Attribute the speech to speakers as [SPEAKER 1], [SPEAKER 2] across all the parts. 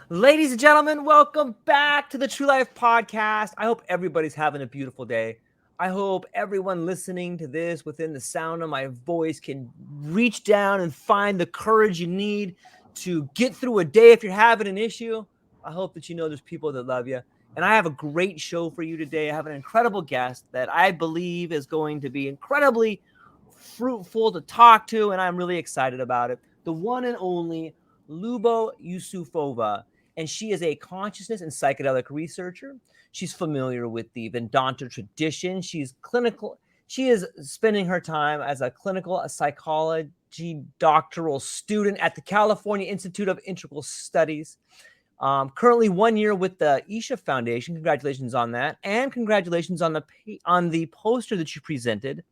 [SPEAKER 1] Ladies and gentlemen, welcome back to the True Life Podcast. I hope everybody's having a beautiful day. I hope everyone listening to this within the sound of my voice can reach down and find the courage you need to get through a day if you're having an issue. I hope that you know there's people that love you. And I have a great show for you today. I have an incredible guest that I believe is going to be incredibly fruitful to talk to, and I'm really excited about it. The one and only Lyubov Yusufova, and she is a consciousness and psychedelic researcher. She's familiar with the Vedanta tradition. She's clinical. She is spending her time as a clinical psychology doctoral student at the California Institute of Integral Studies. Currently 1 year with the Isha Foundation. Congratulations on that, and congratulations on the poster that you presented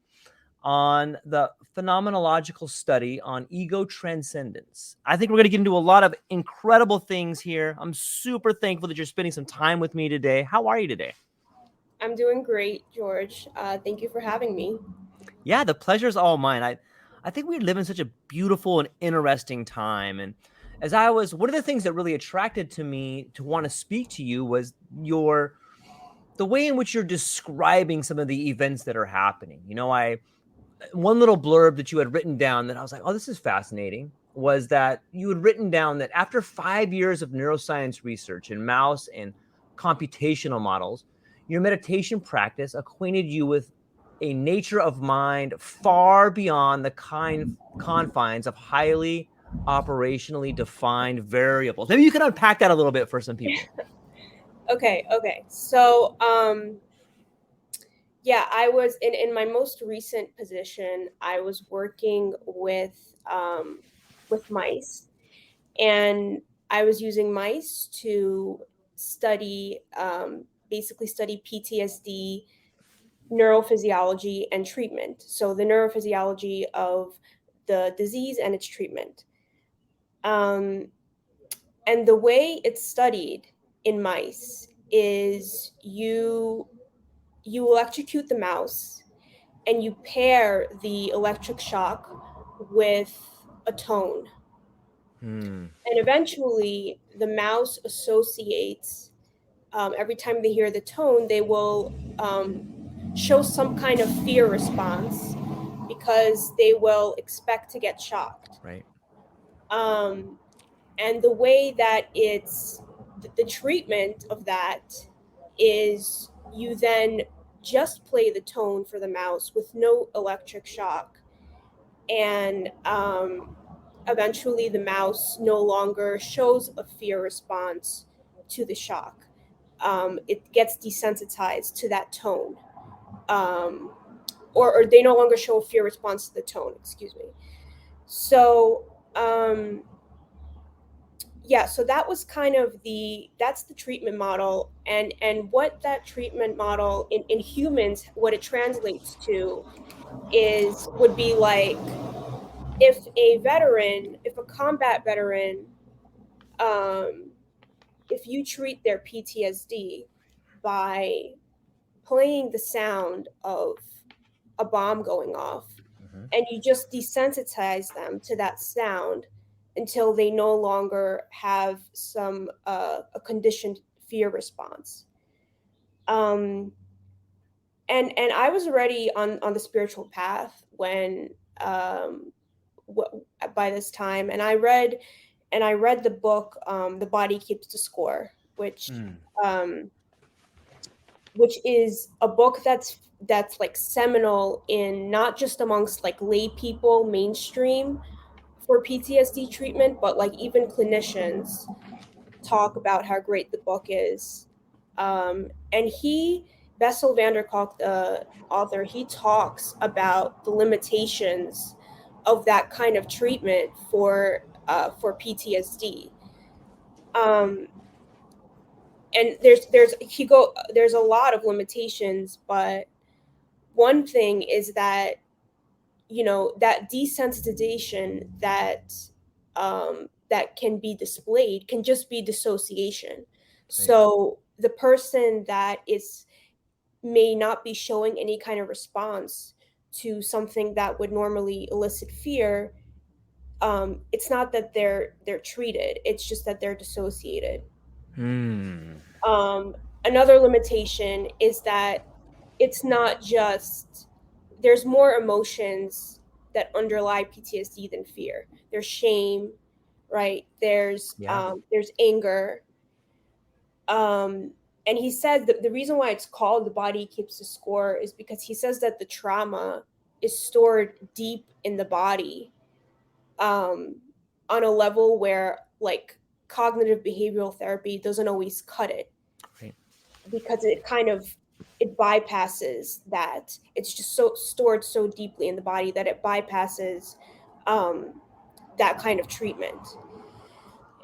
[SPEAKER 1] on the phenomenological study on ego-transcendence. I think we're going to get into a lot of incredible things here. I'm super thankful that you're spending some time with me today. How are you today?
[SPEAKER 2] I'm doing great, George. Thank you for having me.
[SPEAKER 1] Yeah, the pleasure is all mine. I think we live in such a beautiful and interesting time. And one of the things that really attracted to me to want to speak to you was the way in which you're describing some of the events that are happening. One little blurb that you had written down that I was like, oh, this is fascinating, was that you had written down that after 5 years of neuroscience research in mouse and computational models, your meditation practice acquainted you with a nature of mind far beyond the confines of highly operationally defined variables. Maybe you can unpack that a little bit for some people.
[SPEAKER 2] Okay. So, I was in my most recent position. I was working with mice, and I was using mice to study, basically study PTSD, neurophysiology, and treatment. So the neurophysiology of the disease and its treatment. Um, and the way it's studied in mice is you electrocute the mouse and you pair the electric shock with a tone,
[SPEAKER 1] Hmm.
[SPEAKER 2] and eventually the mouse associates, every time they hear the tone they will show some kind of fear response because they will expect to get shocked.
[SPEAKER 1] Right.
[SPEAKER 2] um, and the way that the treatment of that is you then just play the tone for the mouse with no electric shock, and eventually the mouse no longer shows a fear response to the shock. It gets desensitized to that tone, um, or they no longer show a fear response to the tone, excuse me. So yeah, so that was kind of that's the treatment model, and what that treatment model in humans, what it translates to is would be like if a combat veteran, um if you treat their PTSD by playing the sound of a bomb going off,
[SPEAKER 1] Mhm.
[SPEAKER 2] and you just desensitize them to that sound until they no longer have a conditioned fear response. um and I was already on the spiritual path when, um w- by this time, and I read the book, The Body Keeps the Score,
[SPEAKER 1] Hmm.
[SPEAKER 2] um which is a book that's like seminal in not just amongst like lay people mainstream for PTSD treatment, but like even clinicians talk about how great the book is. And Bessel van der Kolk, the author, he talks about the limitations of that kind of treatment for PTSD. Um, and there's a lot of limitations, but one thing is that, that desensitization that can be displayed can just be dissociation.
[SPEAKER 1] Right.
[SPEAKER 2] So the person that is may not be showing any kind of response to something that would normally elicit fear, it's not that they're treated, it's just that they're dissociated.
[SPEAKER 1] Hmm.
[SPEAKER 2] Another limitation is that it's not just, there's more emotions that underlie PTSD than fear. There's shame, right?
[SPEAKER 1] Yeah.
[SPEAKER 2] There's anger. And he said that the reason why it's called The Body Keeps the Score is because he says that the trauma is stored deep in the body, um, on a level where like cognitive behavioral therapy doesn't always cut it,
[SPEAKER 1] Right.
[SPEAKER 2] because it bypasses that. It's just so stored so deeply in the body that it bypasses um, that kind of treatment.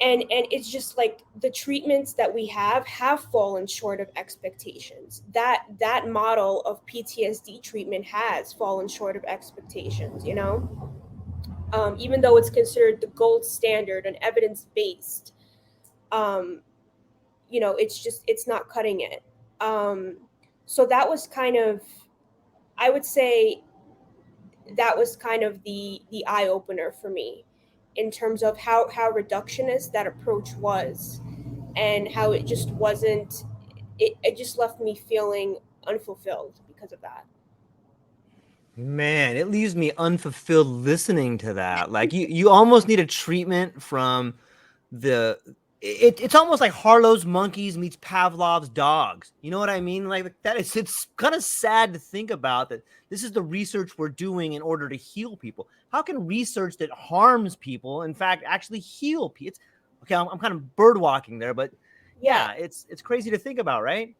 [SPEAKER 2] And it's just like the treatments that we have fallen short of expectations. That model of PTSD treatment has fallen short of expectations, you know. Even though it's considered the gold standard and evidence based, um, you know, it's not cutting it. um, so that was kind of, I would say, that was kind of the eye opener for me, in terms of how reductionist that approach was, and how it just wasn't, it just left me feeling unfulfilled because of that.
[SPEAKER 1] Man, it leaves me unfulfilled listening to that. Like you almost need a treatment from the it's almost like Harlow's monkeys meets Pavlov's dogs. You know what I mean? Like that is, it's kind of sad to think about that this is the research we're doing in order to heal people. How can research that harms people in fact actually heal people? It's, okay, I'm kind of bird walking there, but
[SPEAKER 2] Yeah,
[SPEAKER 1] yeah, it's crazy to think about, right?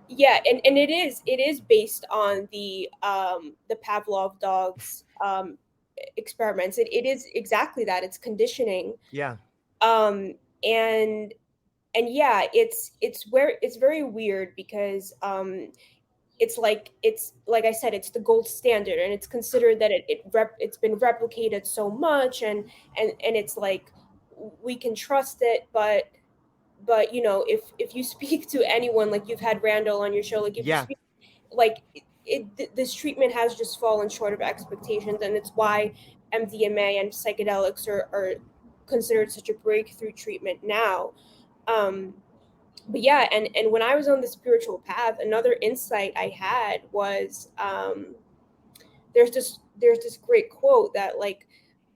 [SPEAKER 2] yeah, and it is based on the Pavlov dogs experiments. It is exactly that. It's conditioning.
[SPEAKER 1] Yeah.
[SPEAKER 2] um and and yeah, it's very weird because it's like I said, it's the gold standard, and it's considered that it's been replicated so much, and it's like we can trust it. But you know, if you speak to anyone, like you've had Randall on your show, like if you
[SPEAKER 1] Yeah.
[SPEAKER 2] speak, like this treatment has just fallen short of expectations, and it's why MDMA and psychedelics are considered such a breakthrough treatment now. um but yeah, and when I was on the spiritual path, another insight I had was, there's this great quote that, like,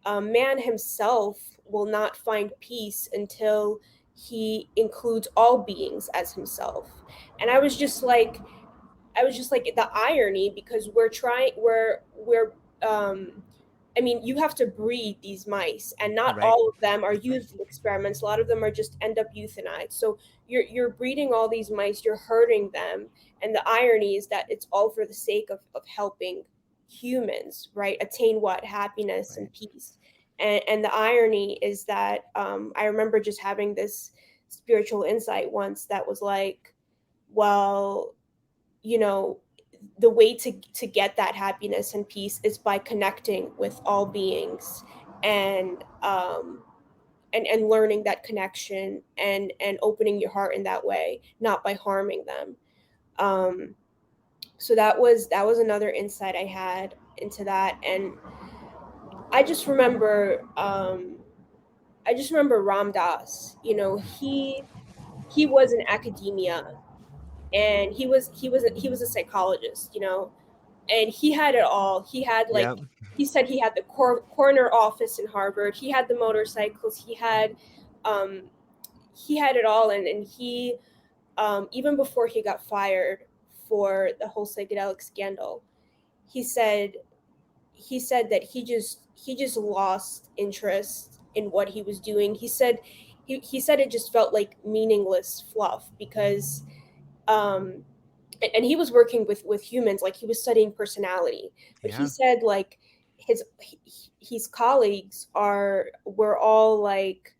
[SPEAKER 2] man himself will not find peace until he includes all beings as himself. And I was just like the irony, because we're I mean, you have to breed these mice, and not
[SPEAKER 1] Right.
[SPEAKER 2] all of them are
[SPEAKER 1] Right.
[SPEAKER 2] used in experiments. A lot of them are just end up euthanized. So you're breeding all these mice, you're hurting them, and the irony is that it's all for the sake of helping humans, right? Attain what? Happiness and
[SPEAKER 1] Right.
[SPEAKER 2] peace. And the irony is that, I remember just having this spiritual insight once that was like, well, you know, the way to get that happiness and peace is by connecting with all beings, and and learning that connection, and opening your heart in that way, not by harming them. um so that was another insight I had into that. And i just remember um I just remember Ram Dass. You know, he was in academia, and he was a psychologist, you know, and he had it all. He had,
[SPEAKER 1] Yeah.
[SPEAKER 2] like, he said he had the corner office in Harvard. He had the motorcycles. Um, he had it all, and he, even before he got fired for the whole psychedelic scandal, he said that he just lost interest in what he was doing. He said it just felt like meaningless fluff, because um and he was working with humans, like he was studying personality. But he
[SPEAKER 1] Yeah.
[SPEAKER 2] said, like, his colleagues were all like,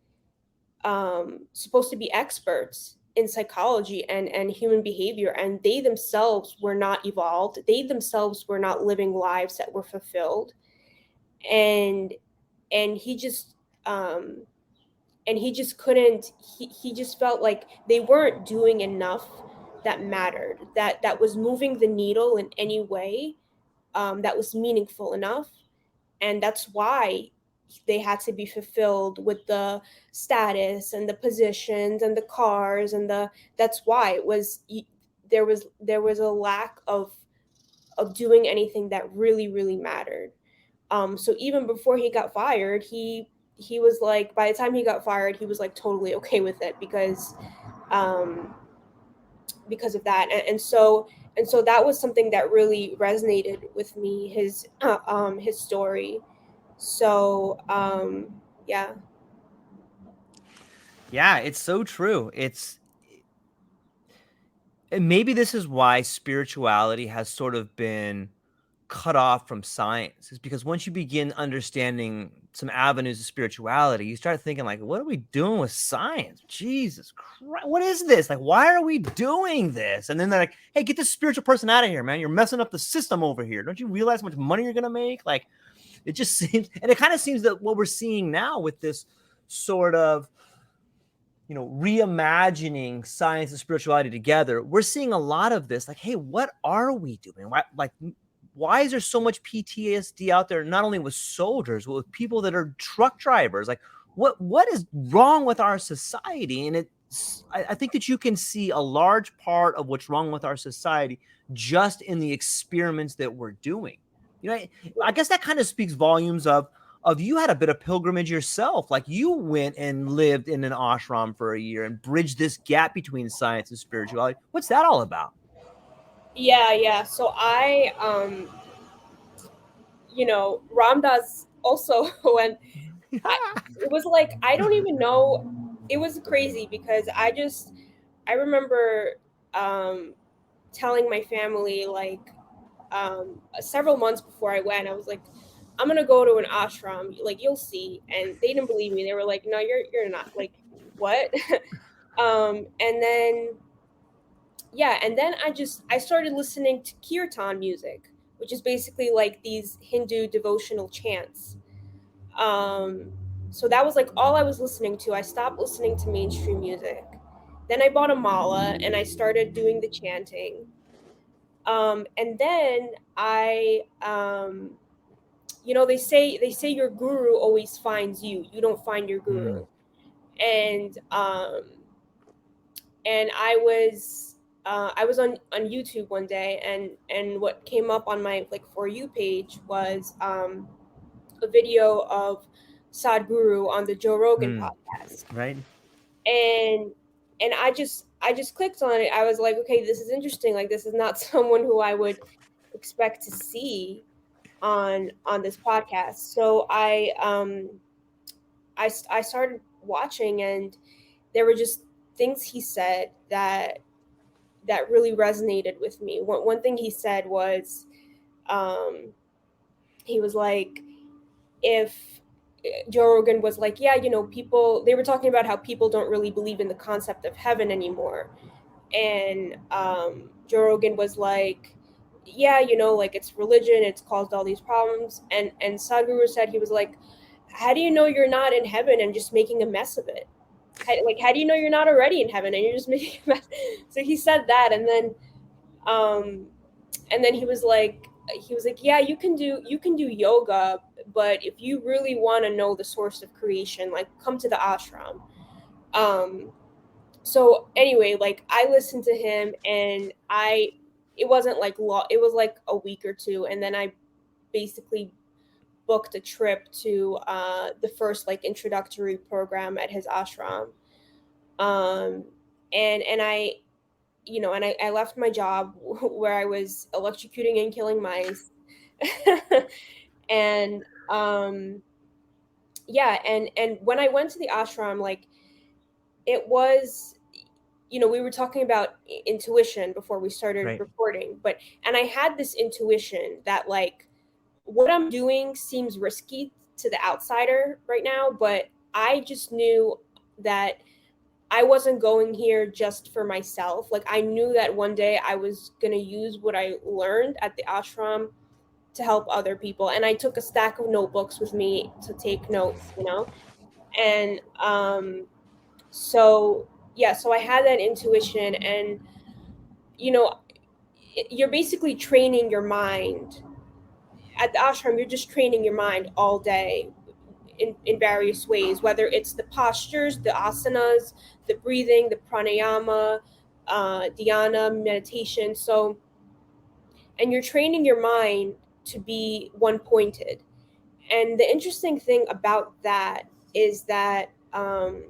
[SPEAKER 2] supposed to be experts in psychology and human behavior, and they themselves were not evolved, they themselves were not living lives that were fulfilled. And and he just um and he just couldn't, he just felt like they weren't doing enough that mattered, that was moving the needle in any way, that was meaningful enough. And that's why they had to be fulfilled with the status and the positions and the cars and the that's why it was there was a lack of doing anything that really mattered. So even before he got fired, he was like, by the time he got fired, he was like totally okay with it um because of that. And so that was something that really resonated with me, his story. So yeah.
[SPEAKER 1] Yeah, it's so true. And maybe this is why spirituality has sort of been cut off from science, is because once you begin understanding some avenues of spirituality, you start thinking like, what are we doing with science? Jesus Christ, what is this? Like, why are we doing this? And then they're like, hey, get this spiritual person out of here, man. You're messing up the system over here. Don't you realize how much money you're going to make? Like, it just seems, and it kind of seems that what we're seeing now with this sort of, reimagining science and spirituality together, we're seeing a lot of this. Like, hey, what are we doing? Why is there so much PTSD out there? Not only with soldiers, but with people that are truck drivers. Like, what is wrong with our society? And I think that you can see a large part of what's wrong with our society just in the experiments that we're doing. I guess that kind of speaks volumes of you had a bit of pilgrimage yourself. Like, you went and lived in an ashram for a year and bridged this gap between science and spirituality. What's that all about?
[SPEAKER 2] Yeah. So Ramdas also when it was like, I don't even know, it was crazy because I remember telling my family, like, several months before I went, I was like, I'm gonna go to an ashram, like, you'll see. And they didn't believe me. They were like, no, you're not. Like, what? And then yeah, and then I started listening to kirtan music, which is basically like these Hindu devotional chants. um so that was like all I was listening to. I stopped listening to mainstream music. Then I bought a mala and I started doing the chanting. And then I they say your guru always finds you. You don't find your
[SPEAKER 1] Mm,
[SPEAKER 2] guru. And I was on YouTube one day, and what came up on my like For You page was a video of Sadhguru on the Joe Rogan
[SPEAKER 1] mm,
[SPEAKER 2] podcast.
[SPEAKER 1] right?
[SPEAKER 2] And I just clicked on it. I was like, okay, this is interesting. Like, this is not someone who I would expect to see on this podcast. So I started watching, and there were just things he said that really resonated with me. One thing he said was, um, he was like, if Joe Rogan was like, yeah, people, they were talking about how people don't really believe in the concept of heaven anymore. And Joe Rogan was like, yeah, like, it's religion, it's caused all these problems. And Sadhguru said, he was like, how do you know you're not in heaven and just making a mess of it? How do you know you're not already in heaven and you're just making a mess? So he said that, um, and then he was like, yeah, you can do yoga, but if you really want to know the source of creation, like, come to the ashram. Um, so anyway, like, I listened to him, and it wasn't like it was like a week or two, and then I basically booked a trip to the first like introductory program at his ashram. um and I left my job where I was electrocuting and killing mice. And yeah, and when I went to the ashram, like, it was, we were talking about intuition before we started
[SPEAKER 1] Right.
[SPEAKER 2] recording, and I had this intuition that, like, what I'm doing seems risky to the outsider right now, but I just knew that I wasn't going here just for myself. Like, I knew that one day I was going to use what I learned at the ashram to help other people. And I took a stack of notebooks with me to take notes. And so, yeah, so I had that intuition. And, you know, you're basically training your mind. At the ashram, you're just training your mind all day. in various ways, whether it's the postures, the asanas, the breathing, the pranayama, dhyana, meditation. So, and you're training your mind to be one pointed. And the interesting thing about that is that the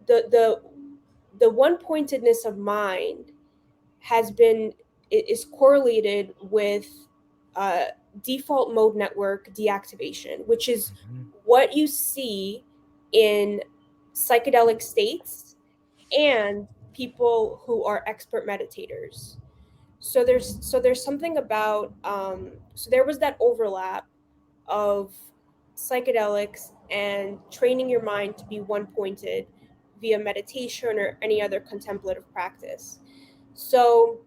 [SPEAKER 2] the the one pointedness of mind has been is correlated with uh, default mode network deactivation, which is what you see in psychedelic states and people who are expert meditators. So there's something about so there was that overlap of psychedelics and training your mind to be one pointed via meditation or any other contemplative practice. So,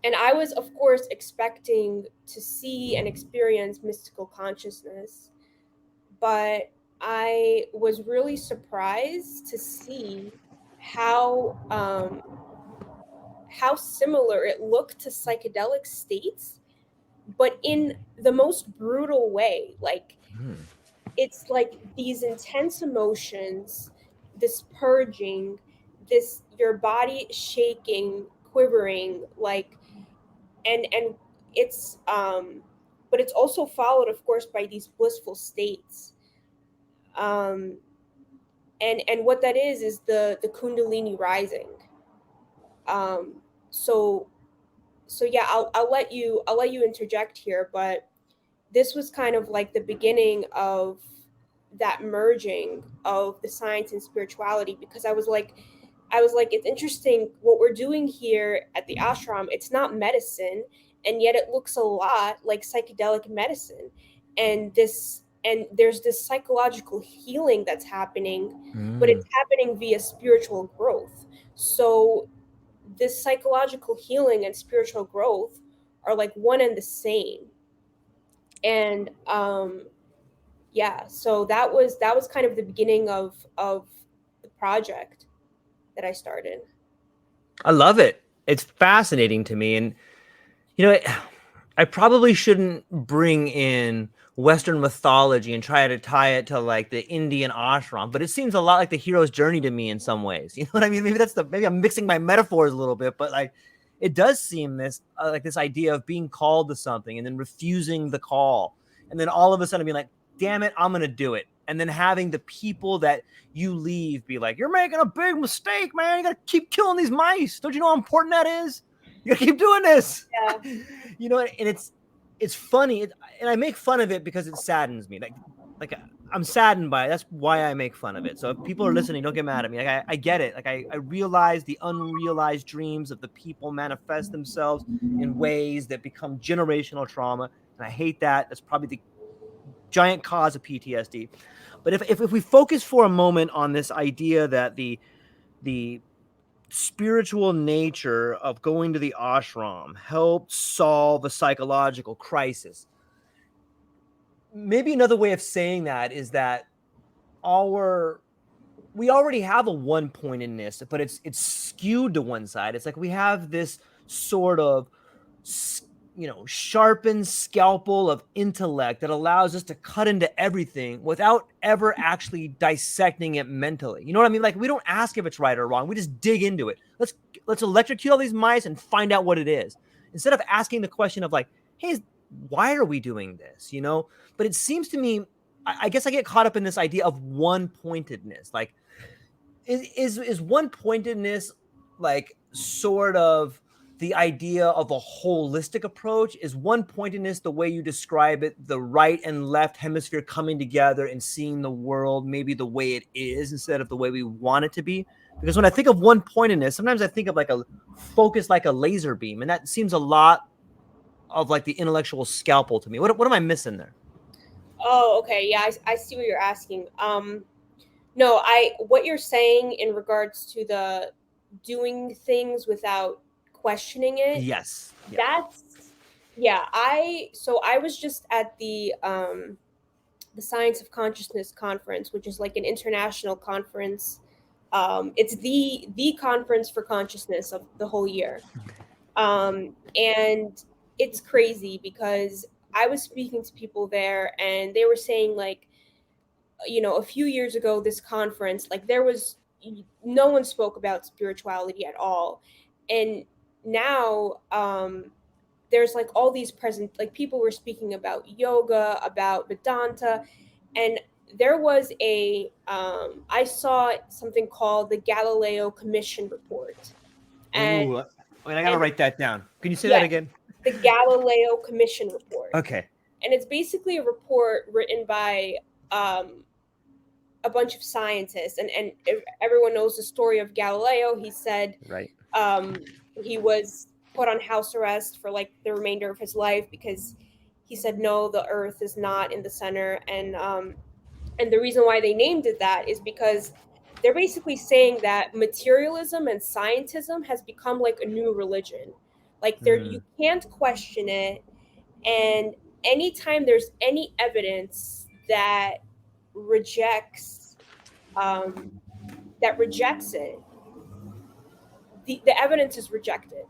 [SPEAKER 2] and I was, of course, expecting to see and experience mystical consciousness, but I was really surprised to see how how similar it looked to psychedelic states, but in the most brutal way. Like it's like these intense emotions, this purging, this your body shaking, quivering, like and it's but it's also followed, of course, by these blissful states. um and what that is the kundalini rising. Um so so yeah, I'll let you interject here, but this was kind of like the beginning of that merging of the science and spirituality, because I was like, it's interesting what we're doing here at the ashram. It's not medicine, and yet it looks a lot like psychedelic medicine. And there's this psychological healing that's happening, but it's happening via spiritual growth. So this psychological healing and spiritual growth are like one and the same. And yeah, so that was kind of the beginning of the project that I started.
[SPEAKER 1] I love it. It's fascinating to me. And, you know, I probably shouldn't bring in Western mythology and try to tie it to like the Indian ashram, but it seems a lot like the hero's journey to me in some ways. You know what I mean? Maybe I'm mixing my metaphors a little bit, but like it does seem this like this idea of being called to something and then refusing the call. And then all of a sudden being like, damn it, I'm going to do it. And then having the people that you leave be like, you're making a big mistake, man. You got to keep killing these mice. Don't you know how important that is? You got to keep doing this.
[SPEAKER 2] Yeah.
[SPEAKER 1] You know, and it's funny, and I make fun of it because it saddens me. Like I'm saddened by it. That's why I make fun of it. So if people are listening, don't get mad at me. Like I get it. Like I realize the unrealized dreams of the people manifest themselves in ways that become generational trauma, and I hate that. That's probably the giant cause of PTSD. But if we focus for a moment on this idea that the spiritual nature of going to the ashram helped solve a psychological crisis. Maybe another way of saying that is that we already have a one pointedness, but it's skewed to one side. It's like we have this sort of sharpened scalpel of intellect that allows us to cut into everything without ever actually dissecting it mentally. You know what I mean? Like we don't ask if it's right or wrong. We just dig into it. Let's electrocute all these mice and find out what it is, instead of asking the question of like, hey, why are we doing this? But it seems to me, I guess I get caught up in this idea of one pointedness. Like, is one pointedness like sort of the idea of a holistic approach? Is one pointedness the way you describe it, the right and left hemisphere coming together and seeing the world maybe the way it is instead of the way we want it to be? Because when I think of one pointedness, sometimes I think of like a focus like a laser beam, and that seems a lot of like the intellectual scalpel to me. What am I missing there?
[SPEAKER 2] Oh, okay. Yeah, I see what you're asking. No, what you're saying in regards to the doing things without questioning it,
[SPEAKER 1] Yes. Yeah.
[SPEAKER 2] that's yeah, I was just at the Science of Consciousness conference, which is like an international conference. It's the conference for consciousness of the whole year. And it's crazy because I was speaking to people there and they were saying like a few years ago, this conference, like there was no one spoke about spirituality at all, and now there's like all these present, like people were speaking about yoga, about Vedanta, and there was I saw something called the Galileo Commission report, and
[SPEAKER 1] Ooh, wait, I gotta
[SPEAKER 2] and
[SPEAKER 1] write that down. Can you say that
[SPEAKER 2] yeah,
[SPEAKER 1] again?
[SPEAKER 2] the Galileo Commission report,
[SPEAKER 1] Okay.
[SPEAKER 2] and it's basically a report written by a bunch of scientists, and everyone knows the story of Galileo. He said
[SPEAKER 1] Right.
[SPEAKER 2] he was put on house arrest for like the remainder of his life because he said no, the Earth is not in the center, and the reason why they named it that is because they're basically saying that materialism and scientism has become like a new religion. Like there, you
[SPEAKER 1] Mm,
[SPEAKER 2] can't question it, and anytime there's any evidence rejects um, that rejects it, the evidence is rejected.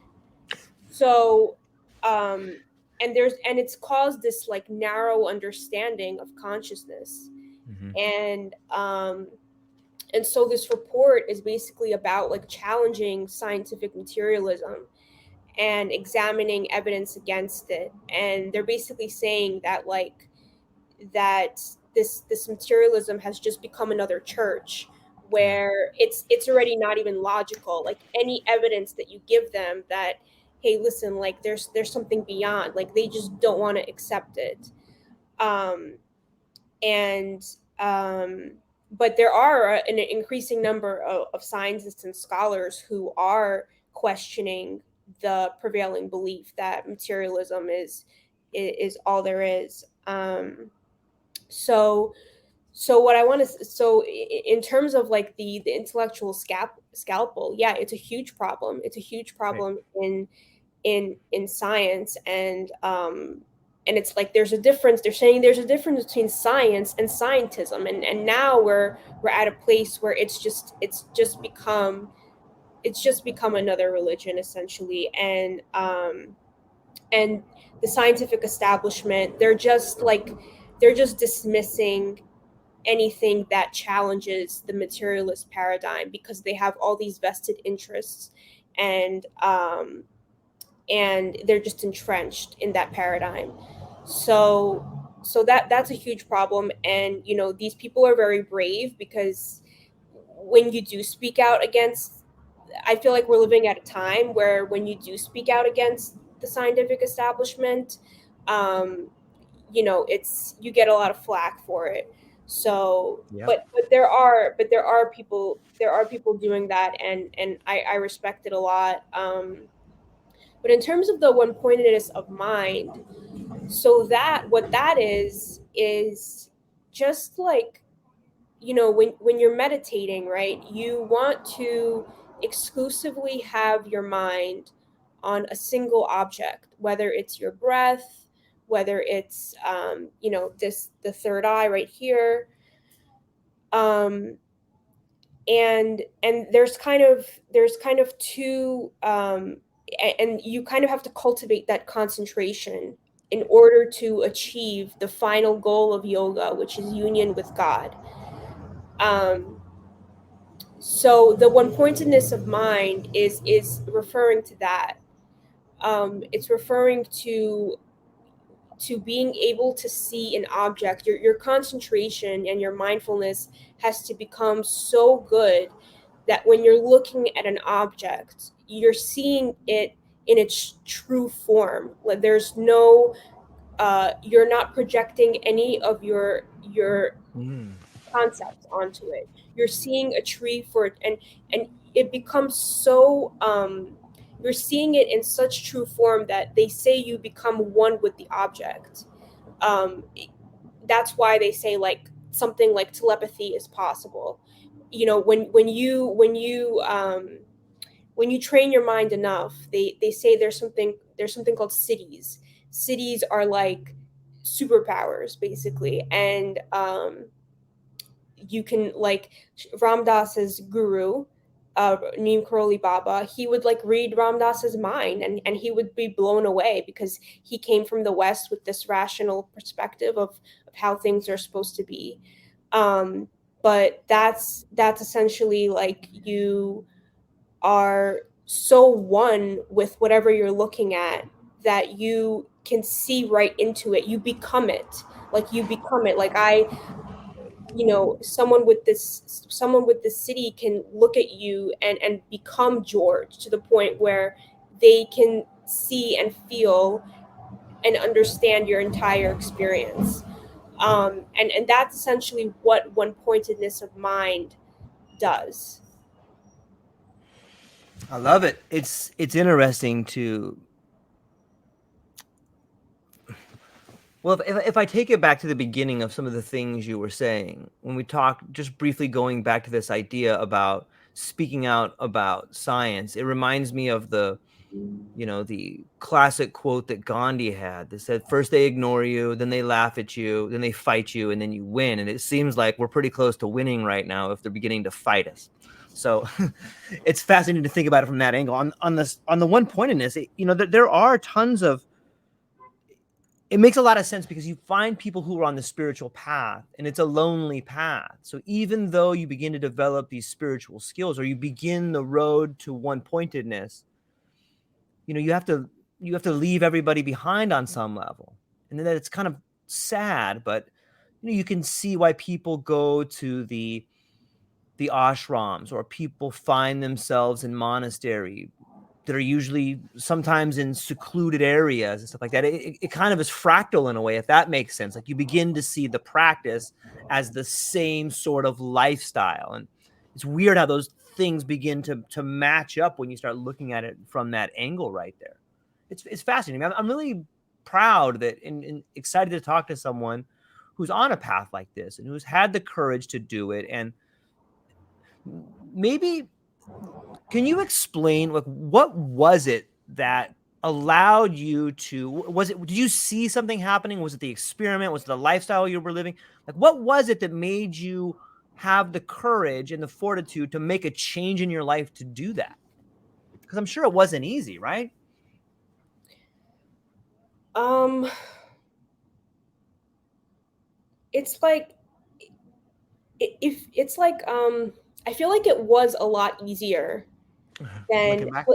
[SPEAKER 2] So and it's caused this like narrow understanding of consciousness,
[SPEAKER 1] mhm,
[SPEAKER 2] and and so this report is basically about like challenging scientific materialism and examining evidence against it, and they're basically saying that like that this materialism has just become another church
[SPEAKER 1] yeah.
[SPEAKER 2] where it's already not even logical. Like any evidence that you give them that, hey, listen, like there's something beyond, like they just don't want to accept it. um and but there are an increasing number of scientists and scholars who are questioning the prevailing belief that materialism is all there is. So what I want to, in terms of like the intellectual scalpel, yeah, it's a huge problem. It's a huge
[SPEAKER 1] Right.
[SPEAKER 2] problem in science, and it's like there's a difference. They're saying there's a difference between science and scientism, and now we're at a place where it's just become another religion essentially, and the scientific establishment, they're just dismissing anything that challenges the materialist paradigm because they have all these vested interests, and they're just entrenched in that paradigm. So that's a huge problem, and these people are very brave because when you do speak out against, I feel like we're living at a time where when you do speak out against the scientific establishment, um, it's you get a lot of flack for it. So,
[SPEAKER 1] Yep.
[SPEAKER 2] but there are people doing that, and I respect it a lot. But in terms of the one pointedness of mind, so that what that is just like, when you're meditating, right, you want to exclusively have your mind on a single object, whether it's your breath, whether it's this the third eye right here, um and there's kind of two, and you kind of have to cultivate that concentration in order to achieve the final goal of yoga, which is union with God. um so the one pointedness of mind is referring to that. It's referring to being able to see an object. Your concentration and your mindfulness has to become so good that when you're looking at an object, you're seeing it in its true form. Like there's no you're not projecting any of your
[SPEAKER 1] Mm,
[SPEAKER 2] concepts onto it. You're seeing a tree for it, and it becomes so you're seeing it in such true form that they say you become one with the object. um that's why they say like something like telepathy is possible. When you train your mind enough, they say there's something called cities. Cities are like superpowers basically, and you can like Ram Dass's guru, Neem Karoli Baba, he would like read Ram Dass's mind, and he would be blown away because he came from the West with this rational perspective of how things are supposed to be. But that's essentially like you are so one with whatever you're looking at that you can see right into it. You become it. Like you become it. Like I, someone with this city can look at you and become George to the point where they can see and feel and understand your entire experience. And that's essentially what one pointedness of mind does.
[SPEAKER 1] I love it. It's interesting to, well, if I take it back to the beginning of some of the things you were saying, when we talked, just briefly going back to this idea about speaking out about science, it reminds me of the classic quote that Gandhi had that said, first they ignore you, then they laugh at you, then they fight you, and then you win. And it seems like we're pretty close to winning right now if they're beginning to fight us. So it's fascinating to think about it from that angle. On the one pointedness, there are tons of, it makes a lot of sense because you find people who are on the spiritual path and it's a lonely path. So even though you begin to develop these spiritual skills or you begin the road to one pointedness, you have to leave everybody behind on some level. And then it's kind of sad, but you can see why people go to the ashrams, or people find themselves in monastery that are usually sometimes in secluded areas and stuff like that. It kind of is fractal in a way, if that makes sense. Like you begin to see the practice as the same sort of lifestyle. And it's weird how those things begin to match up when you start looking at it from that angle right there. It's fascinating. I'm really proud that and excited to talk to someone who's on a path like this and who's had the courage to do it. And maybe can you explain, like, what was it that allowed you to, did you see something happening? Was it the experiment? Was it the lifestyle you were living? Like, what was it that made you have the courage and the fortitude to make a change in your life to do that? Because I'm sure it wasn't easy, right?
[SPEAKER 2] Um, it's like if it's like I feel like it was a lot easier than
[SPEAKER 1] Looking back.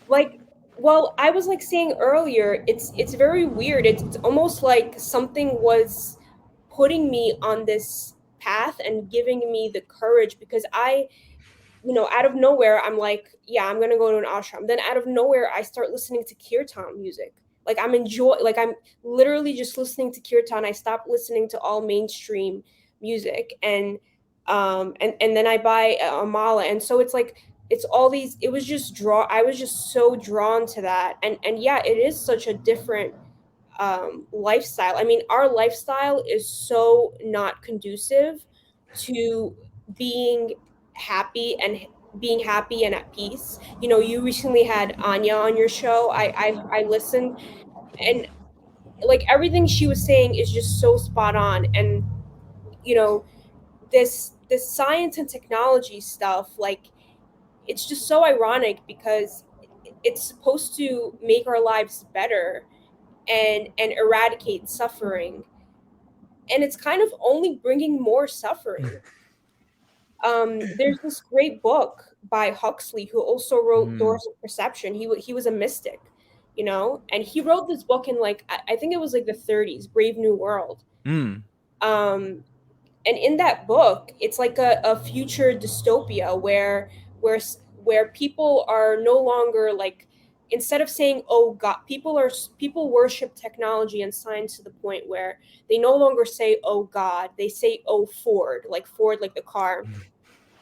[SPEAKER 2] like well, I was like saying earlier, it's very weird. It's almost like something was putting me on this path and giving me the courage because out of nowhere, I'm like, yeah, I'm gonna go to an ashram. Then out of nowhere, I start listening to kirtan music. Like I'm literally just listening to kirtan. I stopped listening to all mainstream music, and then I buy a mala, and so it's like it's all these. It was just I was just so drawn to that, and yeah, it is such a different lifestyle. I mean, our lifestyle is so not conducive to being happy and being happy and at peace. You recently had Anya on your show. I listened, and like everything she was saying is just so spot on. And you know, this science and technology stuff, like it's just so ironic because it's supposed to make our lives better and eradicate suffering, and it's kind of only bringing more suffering. There's this great book by Huxley who also wrote
[SPEAKER 1] Mm,
[SPEAKER 2] Doors of Perception. He was a mystic, and he wrote this book in like I think it was like the 30s, Brave New World.
[SPEAKER 1] mm,
[SPEAKER 2] Um, and in that book, it's like a future dystopia where where people are no longer like, instead of saying oh god, people worship technology and science to the point where they no longer say oh god, they say oh Ford, like Ford, like the car.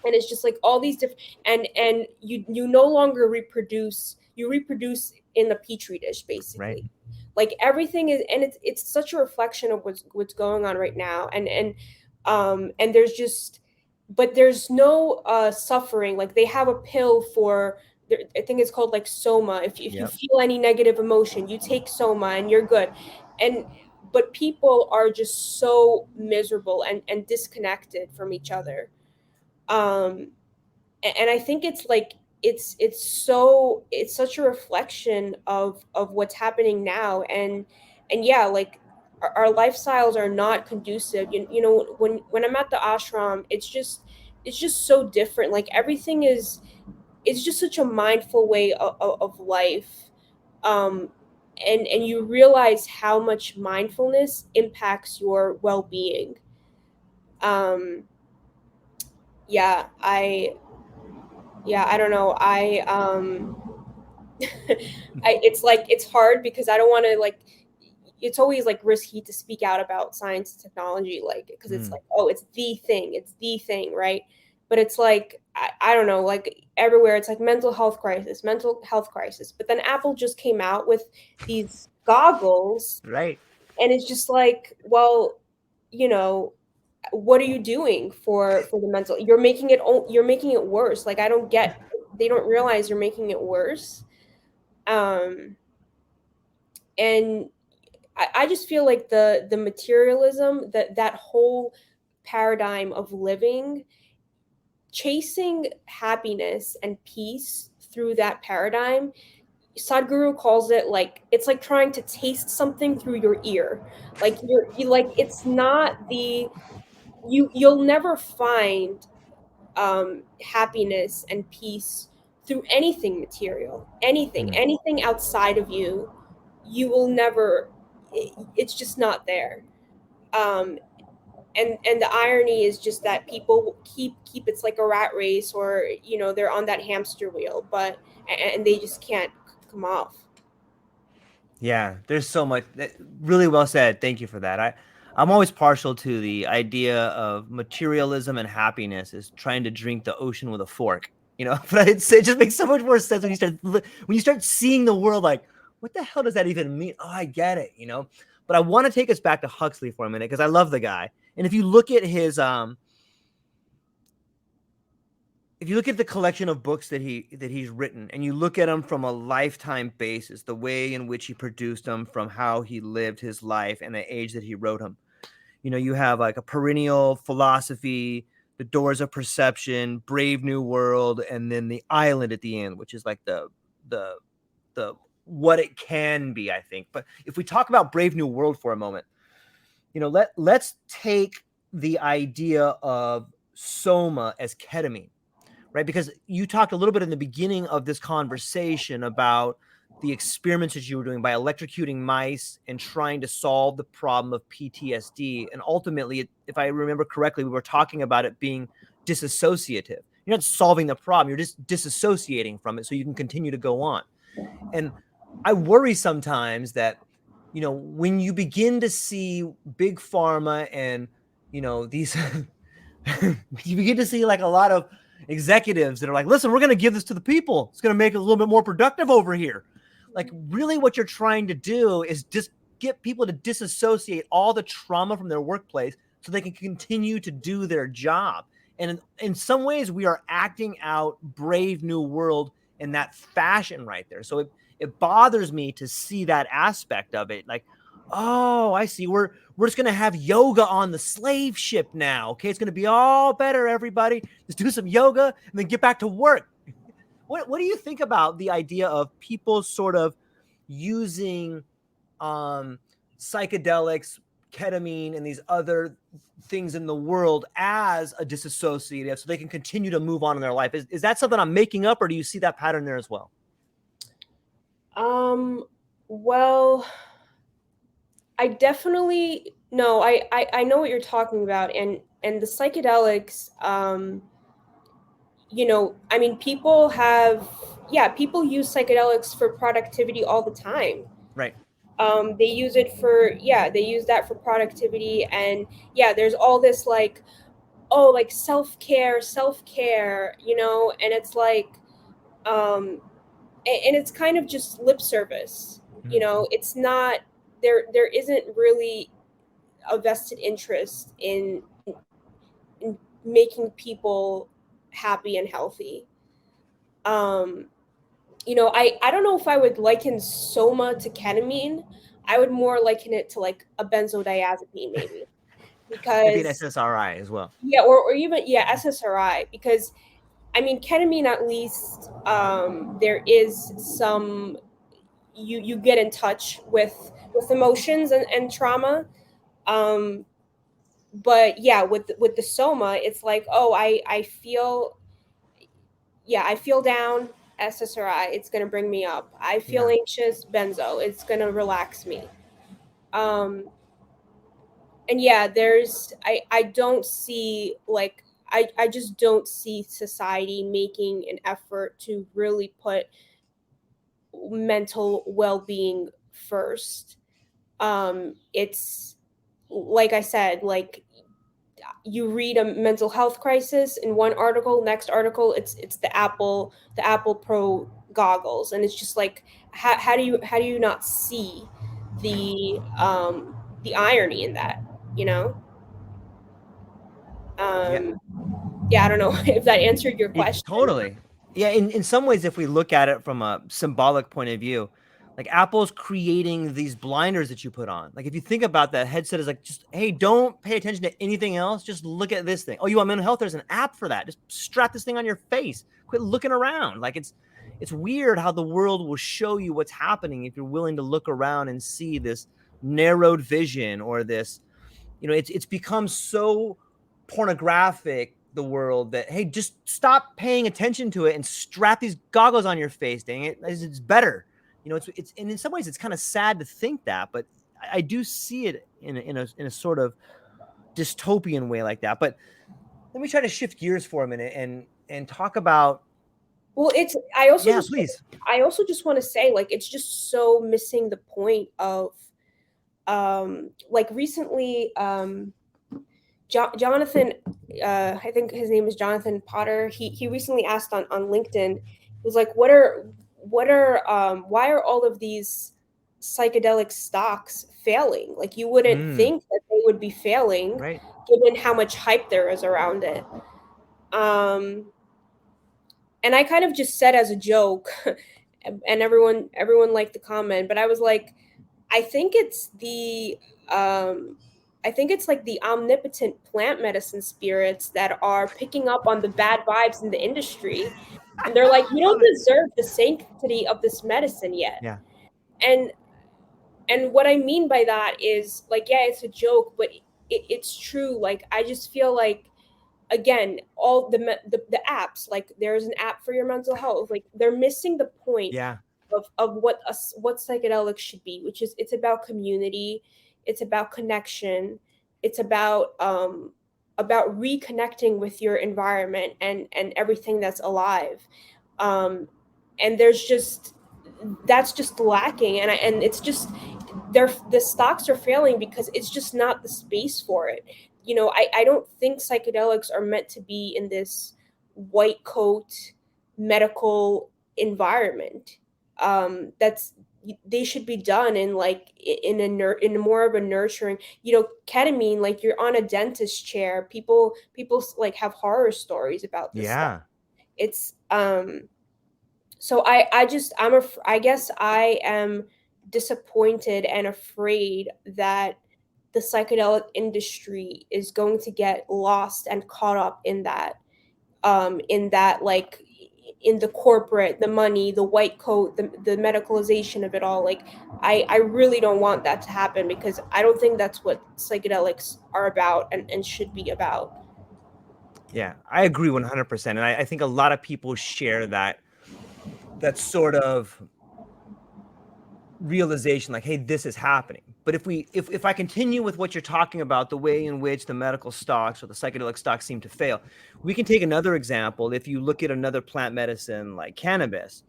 [SPEAKER 2] And it's just like all these different, and you no longer reproduce, you reproduce in the petri dish
[SPEAKER 1] right.
[SPEAKER 2] basically. Like everything is, and it's such a reflection of what's going on right now. And there's just, but there's no suffering. Like they have a pill for, I think it's called like soma. If you
[SPEAKER 1] Yep.
[SPEAKER 2] feel any negative emotion, you take soma and you're good. And but people are just so miserable and disconnected from each other. um and I think it's like it's such a reflection of what's happening now. And yeah, like our lifestyles are not conducive. You know, when I'm at the ashram, it's just so different. Like everything is, it's just such a mindful way of life. um and you realize how much mindfulness impacts your well-being. um yeah I I don't know. It's like it's hard because I don't want to like, it's always like risky to speak out about science and technology, like because it's like, oh, it's the thing, right? But it's like I don't know, like everywhere it's like mental health crisis, mental health crisis. But then Apple just came out with these goggles,
[SPEAKER 1] Right.
[SPEAKER 2] and it's just like, well, you know, what are you doing for the mental? You're making it worse. Like I don't get, they don't realize you're making it worse. um and I just feel like the materialism, that whole paradigm of living, chasing happiness and peace through that paradigm, Sadhguru calls it like, it's like trying to taste something through your ear. Like you like, it's not the, you'll never find happiness and peace through anything material, anything outside of you. You will never, it's just not there. um and the irony is just that people keep it's like a rat race, or you know, they're on that hamster wheel, but and they just can't come off.
[SPEAKER 1] Yeah, there's so much. Really well said. Thank you for that. I'm always partial to the idea of materialism and happiness is trying to drink the ocean with a fork. You know, but it just makes so much more sense when you start seeing the world like, what the hell does that even mean? Oh, I get it. You know, but I want to take us back to Huxley for a minute because I love the guy. And if you look at the collection of books that he's written and you look at them from a lifetime basis, the way in which he produced them, from how he lived his life and the age that he wrote them, you know, you have like a perennial philosophy, the doors of perception, Brave New World, and then the island at the end, which is like the the what it can be, I think. But if we talk about Brave New World for a moment, you know, let's take the idea of soma as ketamine, right? Because you talked a little bit in the beginning of this conversation about the experiments that you were doing by electrocuting mice and trying to solve the problem of PTSD. And ultimately, if I remember correctly, we were talking about it being disassociative. You're not solving the problem, you're just disassociating from it so you can continue to go on. And I worry sometimes that, you know, when you begin to see big pharma and, you know, these, you begin to see like a lot of executives that are like, listen, we're going to give this to the people. It's going to make it a little bit more productive over here. Like, really, what you're trying to do is just get people to disassociate all the trauma from their workplace so they can continue to do their job. And in some ways, we are acting out Brave New World in that fashion right there. So it bothers me to see that aspect of it. Like, oh, I see. We're just gonna have yoga on the slave ship now. Okay, it's gonna be all better, everybody. Just do some yoga and then get back to work. What do you think about the idea of people sort of using psychedelics, ketamine, and these other things in the world as a disassociative so they can continue to move on in their life? Is that something I'm making up, or do you see that pattern there as well?
[SPEAKER 2] Well, I definitely no, I know what you're talking about, and the psychedelics, you know, I mean, people have, yeah, people use psychedelics for productivity all the time.
[SPEAKER 1] Right.
[SPEAKER 2] They use it for, yeah, they use that for productivity. And yeah, there's all this like, oh, like self care, you know, and it's like, and it's kind of just lip service, you know. It's not, there isn't really a vested interest in making people happy and healthy. um you know, I don't know if I would liken soma to ketamine. I would more liken it to like a benzodiazepine, maybe,
[SPEAKER 1] Maybe an
[SPEAKER 2] because
[SPEAKER 1] SSRI as well.
[SPEAKER 2] yeah, or even, yeah, SSRI, because I mean, ketamine, at least, there is some, you get in touch with emotions and trauma. But yeah, with the soma, it's like, oh, I feel, yeah, I feel down, SSRI, it's gonna bring me up. I feel anxious, benzo, it's gonna relax me. And yeah, I don't see, like, I just don't see society making an effort to really put mental well-being first. It's like I said, like, you read a mental health crisis in one article, next article it's the Apple Pro goggles, and it's just like, how do you not see the irony in that, you know?
[SPEAKER 1] Yeah.
[SPEAKER 2] Yeah, I don't know if that answered your
[SPEAKER 1] It
[SPEAKER 2] question.
[SPEAKER 1] totally. Yeah, in some ways, if we look at it from a symbolic point of view, like Apple's creating these blinders that you put on. Like if you think about that headset is like, just, hey, don't pay attention to anything else. Just look at this thing. Oh, you want mental health? There's an app for that. Just strap this thing on your face. Quit looking around. Like it's weird how the world will show you what's happening if you're willing to look around and see this narrowed vision, or this, it's become so pornographic, the world, that, hey, just stop paying attention to it and strap these goggles on your face. Dang it, it's better. It's and in some ways it's kind of sad to think that, but I do see it in a sort of dystopian way like that. But let me try to shift gears for a minute and talk about.
[SPEAKER 2] Well,
[SPEAKER 1] Yeah, please.
[SPEAKER 2] I also just want to say, like, it's just so missing the point of, like, recently, Jonathan, I think his name is Jonathan Potter. He recently asked on LinkedIn. He was like, why are all of these psychedelic stocks failing? Like, you wouldn't think that they would be failing,
[SPEAKER 1] Right.
[SPEAKER 2] given how much hype there is around it. And I kind of just said as a joke, and everyone liked the comment, but I was like, I think it's like the omnipotent plant medicine spirits that are picking up on the bad vibes in the industry, and they're like, you don't deserve the sanctity of this medicine yet.
[SPEAKER 1] Yeah.
[SPEAKER 2] And what I mean by that is, like, yeah, it's a joke, but it's true. Like, I just feel like, again, all the apps, like, there's an app for your mental health, like, they're missing the point
[SPEAKER 1] Yeah.
[SPEAKER 2] of what psychedelics should be, which is, it's about community, it's about connection, it's about reconnecting with your environment and everything that's alive. And that's just lacking, and it's just, the stocks are failing because it's just not the space for it. I don't think psychedelics are meant to be in this white coat medical environment. That's They should be done in, like, in more of a nurturing, ketamine, like, you're on a dentist chair, people like have horror stories about this stuff.
[SPEAKER 1] Yeah.
[SPEAKER 2] It's so I guess I am disappointed and afraid that the psychedelic industry is going to get lost and caught up in that, like, in the corporate, the money, the white coat, the medicalization of it all. Like, I really don't want that to happen, because I don't think that's what psychedelics are about and should be about.
[SPEAKER 1] Yeah, I agree 100%. And I think a lot of people share that sort of realization, like, hey, this is happening. But if I continue with what you're talking about, the way in which the medical stocks or the psychedelic stocks seem to fail, we can take another example. If you look at another plant medicine like cannabis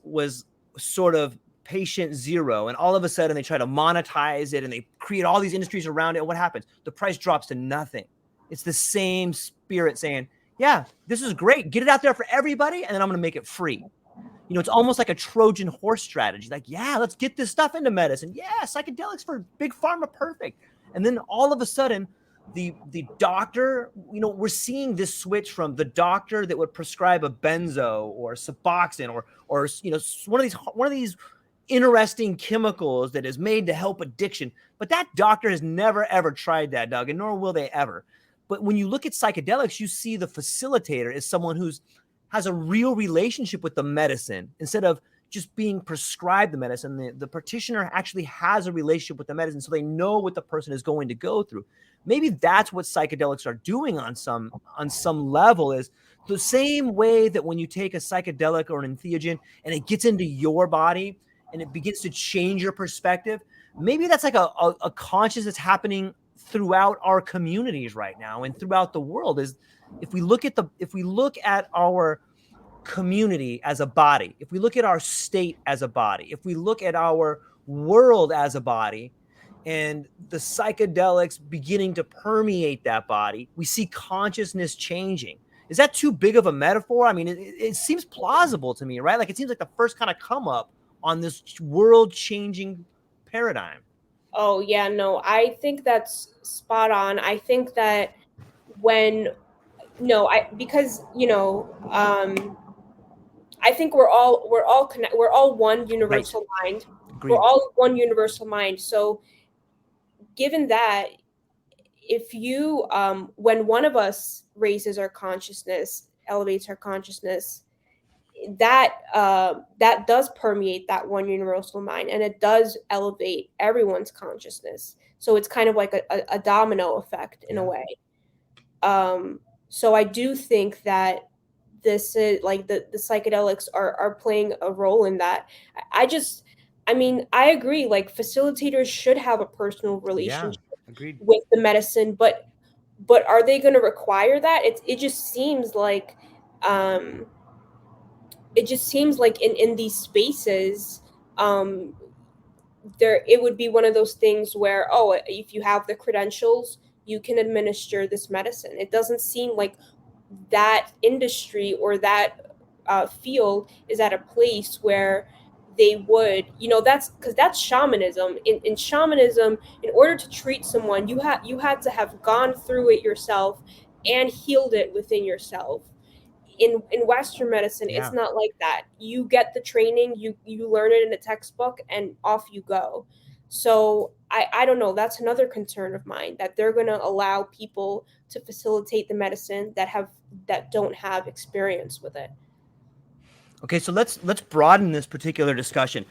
[SPEAKER 1] was sort of patient zero, and all of a sudden they try to monetize it and they create all these industries around it. What happens? The price drops to nothing. It's the same spirit saying, yeah, this is great, get it out there for everybody, and then I'm going to make it free. It's almost like a Trojan horse strategy. Like, yeah, let's get this stuff into medicine. Yeah, psychedelics for big pharma, perfect. And then all of a sudden, the doctor, we're seeing this switch from the doctor that would prescribe a benzo or Suboxone or one of these interesting chemicals that is made to help addiction. But that doctor has never ever tried that, Doug, and nor will they ever. But when you look at psychedelics, you see the facilitator is someone has a real relationship with the medicine, instead of just being prescribed the medicine. The practitioner actually has a relationship with the medicine, so they know what the person is going to go through. Maybe that's what psychedelics are doing on some level, is the same way that when you take a psychedelic or an entheogen and it gets into your body and it begins to change your perspective. Maybe that's like a consciousness that's happening throughout our communities right now and throughout the world. Is if we look at our community as a body, if we look at our state as a body, if we look at our world as a body, and the psychedelics beginning to permeate that body, we see consciousness changing. Is that too big of a metaphor? I mean, it seems plausible to me, right? Like, it seems like the first kind of come up on this world changing paradigm.
[SPEAKER 2] Oh, yeah, no, I think that's spot on. I think that when, no, because, I think we're all one
[SPEAKER 1] Right.
[SPEAKER 2] universal mind. We're
[SPEAKER 1] Agreed.
[SPEAKER 2] all one universal mind. So given that, if you when one of us raises our consciousness, elevates our consciousness, that does permeate that one universal mind, and it does elevate everyone's consciousness. So it's kind of like a domino effect in a way. So I do think that this is like the psychedelics are playing a role in that. I mean, I agree, like facilitators should have a personal
[SPEAKER 1] Yeah.
[SPEAKER 2] relationship
[SPEAKER 1] Agreed.
[SPEAKER 2] with the medicine, but are they going to require that? It just seems like um in these spaces, um there it would be one of those things where, oh, if you have the credentials, you can administer this medicine. It doesn't seem like that industry or that field is at a place where they would, that's because that's shamanism. In shamanism, in order to treat someone, you had to have gone through it yourself and healed it within yourself. In Western medicine,
[SPEAKER 1] Yeah.
[SPEAKER 2] it's not like that. You get the training, you learn it in a textbook, and off you go. So I don't know, that's another concern of mine, that they're going to allow people to facilitate the medicine that don't have experience with it.
[SPEAKER 1] Okay, so let's broaden this particular discussion.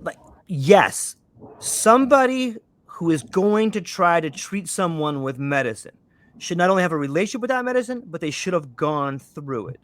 [SPEAKER 1] Like, yes, somebody who is going to try to treat someone with medicine should not only have a relationship with that medicine, but they should have gone through it.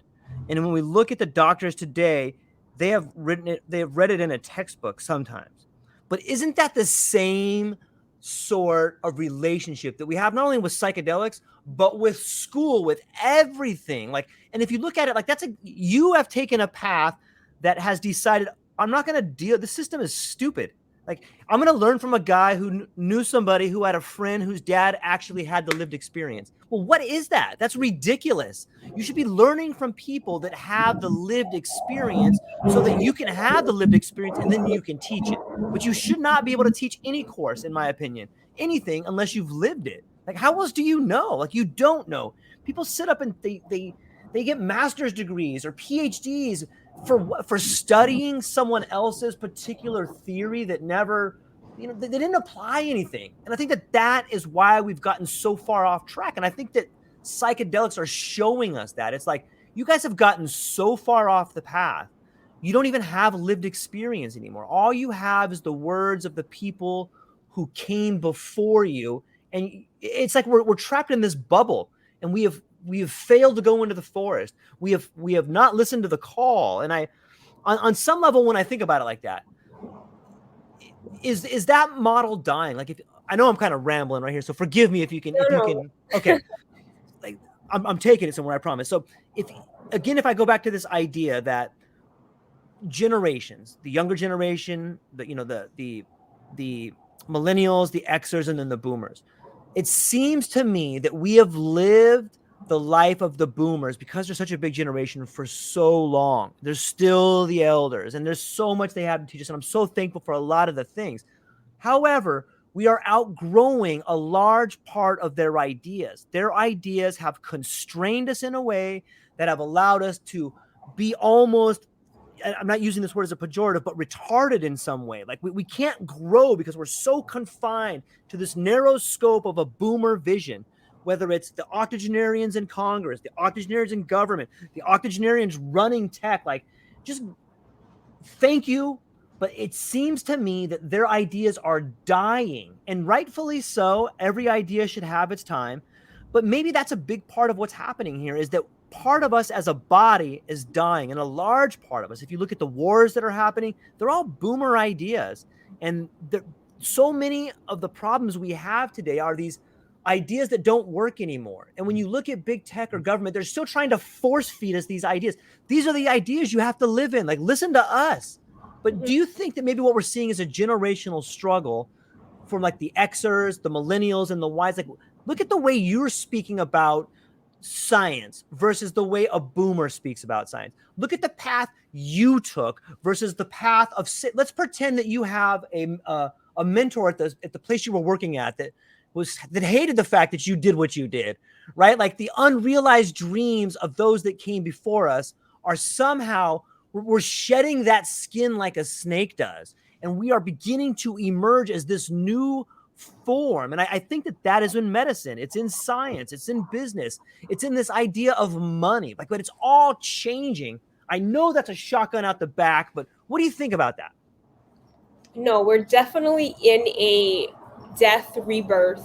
[SPEAKER 1] And when we look at the doctors today, they have read it in a textbook sometimes. But isn't that the same sort of relationship that we have not only with psychedelics, but with school, with everything? Like, and if you look at it, like, you have taken a path that has decided, I'm not going to deal. The system is stupid. Like, I'm going to learn from a guy who knew somebody who had a friend whose dad actually had the lived experience. Well, what is that? That's ridiculous. You should be learning from people that have the lived experience so that you can have the lived experience and then you can teach it. But you should not be able to teach any course, in my opinion, anything, unless you've lived it. Like, how else do you know? Like, you don't know. People sit up and they get master's degrees or PhDs for studying someone else's particular theory that never, they didn't apply anything. And I think that is why we've gotten so far off track. And I think that psychedelics are showing us that. It's like, you guys have gotten so far off the path. You don't even have lived experience anymore. All you have is the words of the people who came before you. And it's like we're trapped in this bubble, and we have failed to go into the forest. We have not listened to the call. And on some level, when I think about it like that, is that model dying? Like, if I know I'm kind of rambling right here, so forgive me if you can, okay. Like, I'm taking it somewhere, I promise. So if I go back to this idea that generations, the younger generation, the millennials, the Xers, and then the boomers, it seems to me that we have lived the life of the boomers, because they're such a big generation, for so long. There's still the elders, and there's so much they have to teach us, and I'm so thankful for a lot of the things. However, we are outgrowing a large part of their ideas. Their ideas have constrained us in a way that have allowed us to be almost, I'm not using this word as a pejorative, but retarded in some way. Like, we can't grow because we're so confined to this narrow scope of a boomer vision, whether it's the octogenarians in Congress, the octogenarians in government, the octogenarians running tech. Like, just thank you, but it seems to me that their ideas are dying, and rightfully so. Every idea should have its time, but maybe that's a big part of what's happening here, is that part of us as a body is dying, and a large part of us, if you look at the wars that are happening, they're all boomer ideas. And so many of the problems we have today are these ideas that don't work anymore. And when you look at big tech or government, they're still trying to force feed us these ideas. These are the ideas you have to live in. Like, listen to us. But do you think that maybe what we're seeing is a generational struggle from like the Xers, the millennials, and the Ys? Like, look at the way you're speaking about science versus the way a boomer speaks about science. Look at the path you took versus the path of, let's pretend that you have a mentor at the place you were working at that hated the fact that you did what you did, right? Like, the unrealized dreams of those that came before us are somehow, we're shedding that skin like a snake does, and we are beginning to emerge as this new form. And I think that is in medicine, it's in science, it's in business, it's in this idea of money, like, but it's all changing. I know that's a shotgun out the back, but what do you think about that?
[SPEAKER 2] No, we're definitely in a death rebirth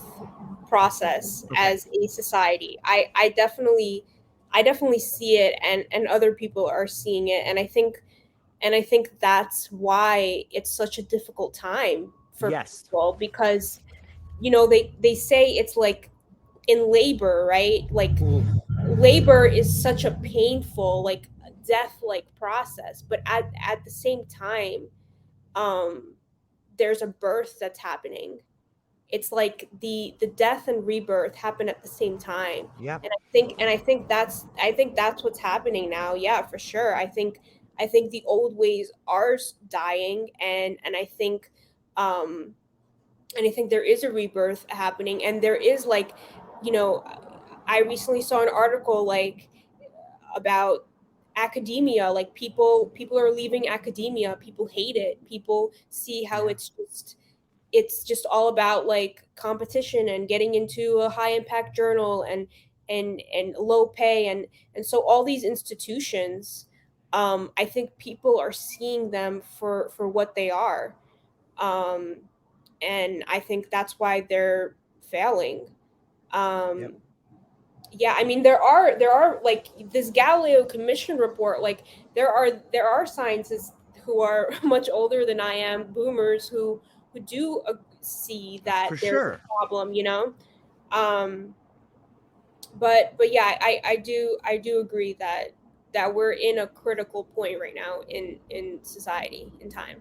[SPEAKER 2] process as a society. I definitely see it, and other people are seeing it, and I think that's why it's such a difficult time for
[SPEAKER 1] Yes.
[SPEAKER 2] people, because they say it's like in labor, right? Like,
[SPEAKER 1] Ooh.
[SPEAKER 2] labor is such a painful, like, death like process, but at the same time, um there's a birth that's happening. It's like the death and rebirth happen at the same time.
[SPEAKER 1] Yep.
[SPEAKER 2] And I think that's what's happening now. Yeah, for sure. I think the old ways are dying, um and I think there is a rebirth happening, and there is, like, you know I recently saw an article, like, about academia. Like, people are leaving academia. People hate it. People see how
[SPEAKER 1] Yeah.
[SPEAKER 2] it's just all about, like, competition and getting into a high impact journal, and low pay, and so all these institutions, I think people are seeing them for what they are, um and I think that's why they're failing.
[SPEAKER 1] Yep.
[SPEAKER 2] um yeah, I mean, there are like this Galileo Commission report. Like, there are scientists who are much older than I am, boomers, who do see that
[SPEAKER 1] For
[SPEAKER 2] there's
[SPEAKER 1] sure.
[SPEAKER 2] a problem, um but yeah, I do agree that we're in a critical point right now in society, in time.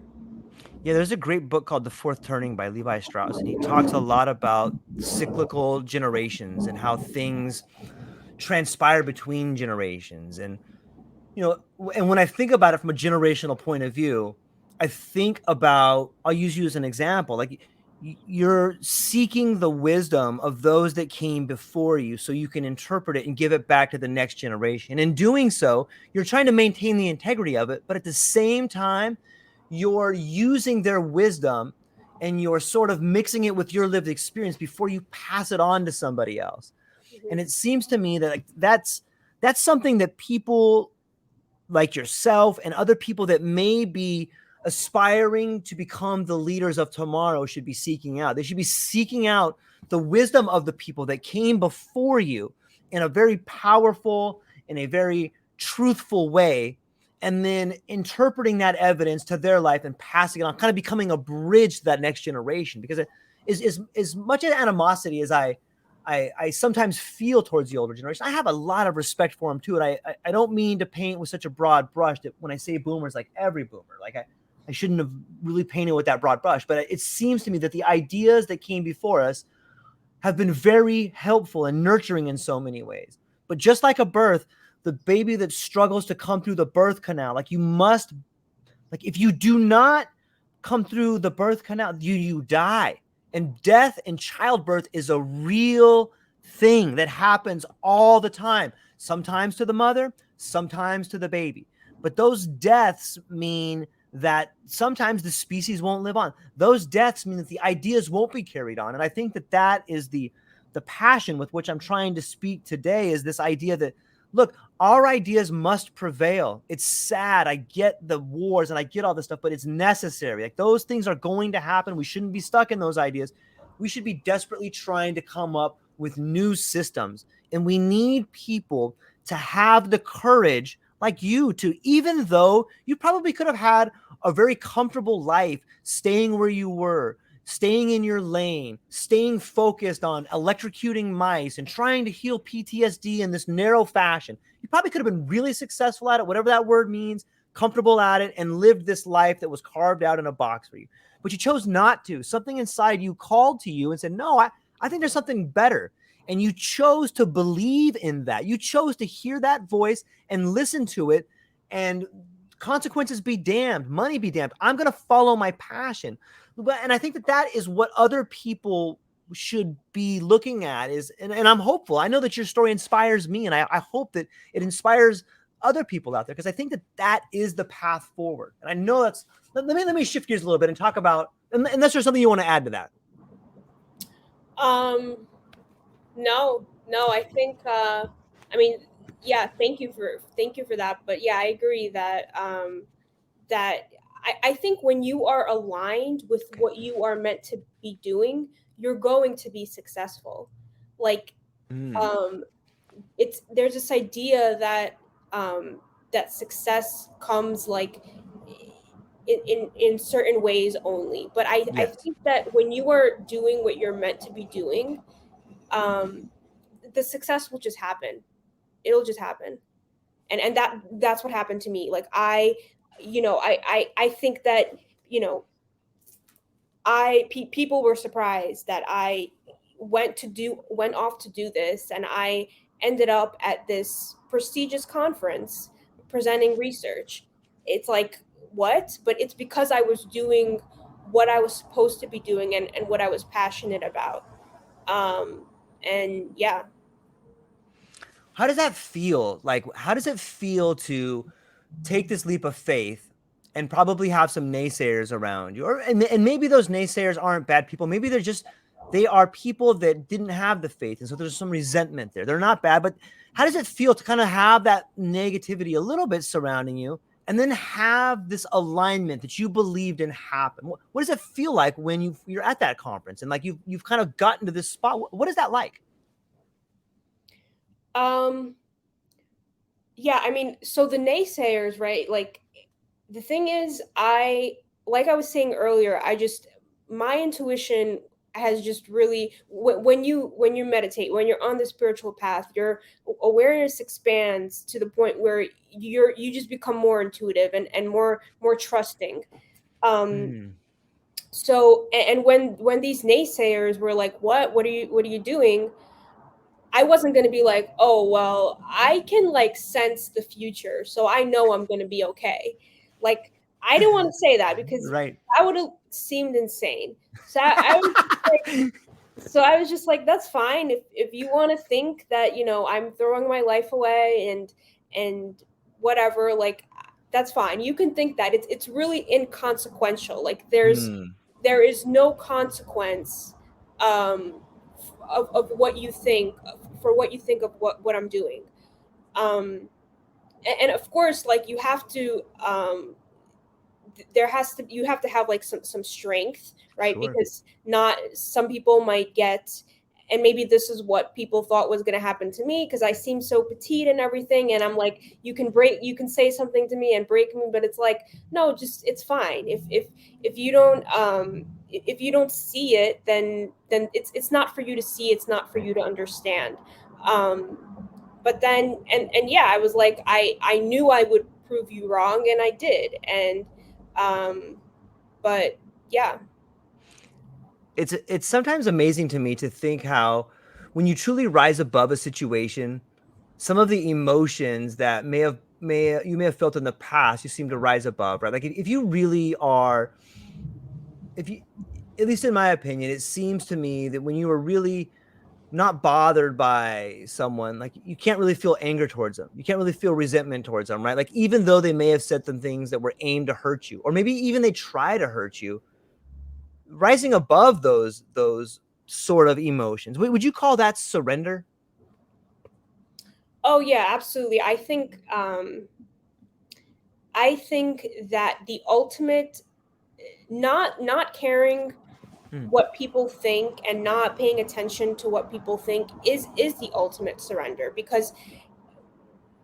[SPEAKER 1] Yeah, there's a great book called The Fourth Turning by Levi Strauss, and he talks a lot about cyclical generations and how things transpire between generations. And and when I think about it from a generational point of view, I think about, I'll use you as an example. Like, you're seeking the wisdom of those that came before you so you can interpret it and give it back to the next generation. In doing so, you're trying to maintain the integrity of it, but at the same time, you're using their wisdom and you're sort of mixing it with your lived experience before you pass it on to somebody else. And
[SPEAKER 2] Mhm.
[SPEAKER 1] it seems to me that, like, that's something that people like yourself and other people that may be aspiring to become the leaders of tomorrow should be seeking out. They should be seeking out the wisdom of the people that came before you in a very powerful, in a very truthful way, and then interpreting that evidence to their life and passing it on, kind of becoming a bridge to that next generation. Because it is as much an animosity as I sometimes feel towards the older generation, I have a lot of respect for them too. And I don't mean to paint with such a broad brush that when I say boomers, like every boomer, like I shouldn't have really painted with that broad brush. But it seems to me that the ideas that came before us have been very helpful and nurturing in so many ways. But just like a birth, the baby that struggles to come through the birth canal, like, if you do not come through the birth canal, you die. And death and childbirth is a real thing that happens all the time, sometimes to the mother, sometimes to the baby. But those deaths mean that sometimes the species won't live on. Those deaths mean that the ideas won't be carried on. And I think that is the passion with which I'm trying to speak today, is this idea that, Look, our ideas must prevail. It's sad. I get the wars and I get all this stuff, but it's necessary. Like those things are going to happen. We shouldn't be stuck in those ideas. We should be desperately trying to come up with new systems. And we need people to have the courage, like you, to, even though you probably could have had a very comfortable life staying where you were, staying in your lane, staying focused on electrocuting mice and trying to heal PTSD in this narrow fashion. You probably could have been really successful at it, whatever that word means, comfortable at it, and lived this life that was carved out in a box for you. But you chose not to. Something inside you called to you and said, no, I think there's something better. And you chose to believe in that. You chose to hear that voice and listen to it, and consequences be damned, money be damned. I'm going to follow my passion. And I think that is what other people should be looking at is, and I'm hopeful. I know that your story inspires me, and I hope that it inspires other people out there, because I think that is the path forward. And I know that's, let me shift gears a little bit and talk about, unless there's something you want to add to that.
[SPEAKER 2] No, I think, I mean, yeah, thank you for that. But yeah, I agree that, I think when you are aligned with what you are meant to be doing, you're going to be successful. Like, there's this idea that, that success comes like in certain ways only. But I
[SPEAKER 1] Yes.
[SPEAKER 2] think that when you are doing what you're meant to be doing, the success will just happen. It'll just happen. And that's what happened to me. Like I think that, people were surprised that I went off to do this, and I ended up at this prestigious conference presenting research. It's like, what? But it's because I was doing what I was supposed to be doing, and what I was passionate about. And yeah.
[SPEAKER 1] How does that feel? Like, how does it feel to take this leap of faith and probably have some naysayers around you? And maybe those naysayers aren't bad people. Maybe they are people that didn't have the faith. And so there's some resentment there. They're not bad, but how does it feel to kind of have that negativity a little bit surrounding you, and then have this alignment that you believed in happen? What does it feel like when you're at that conference and like you've kind of gotten to this spot? What is that like?
[SPEAKER 2] Um, yeah, I mean, so the naysayers, right? Like, the thing is, like I was saying earlier, my intuition has just really, when you meditate, when you're on the spiritual path, your awareness expands to the point where you just become more intuitive, and more trusting. Um,
[SPEAKER 1] Mm,
[SPEAKER 2] so, and when these naysayers were like, what are you doing? I wasn't going to be like, oh, well, I can like sense the future, so I know I'm going to be okay. Like, I didn't want to say that because
[SPEAKER 1] right.
[SPEAKER 2] that would have seemed insane. So I was just like, that's fine. If you want to think that, I'm throwing my life away, and whatever, like, that's fine. You can think that. It's really inconsequential. Like,
[SPEAKER 1] Mm.
[SPEAKER 2] there is no consequence, of what you think, for what you think of what I'm doing. And of course, like, you have to, you have to have like some strength, right?
[SPEAKER 1] Sure.
[SPEAKER 2] Because not some people might get, and maybe this is what people thought was going to happen to me, because I seem so petite and everything, and I'm like, you can say something to me and break me, but it's like, no, just, it's fine. If you don't, if you don't see it, then it's not for you to see, it's not for you to understand. But then, and yeah, I was like, I knew I would prove you wrong, and I did. And but yeah.
[SPEAKER 1] It's sometimes amazing to me to think how, when you truly rise above a situation, some of the emotions that you may have felt in the past, you seem to rise above, right? Like if you really are, if you, at least in my opinion, it seems to me that when you are really not bothered by someone, like you can't really feel anger towards them. You can't really feel resentment towards them, right? Like even though they may have said some things that were aimed to hurt you, or maybe even they try to hurt you, rising above those sort of emotions. Would you call that surrender?
[SPEAKER 2] Oh yeah, absolutely. I think that the ultimate, not caring
[SPEAKER 1] Mm.
[SPEAKER 2] what people think and not paying attention to what people think is the ultimate surrender, because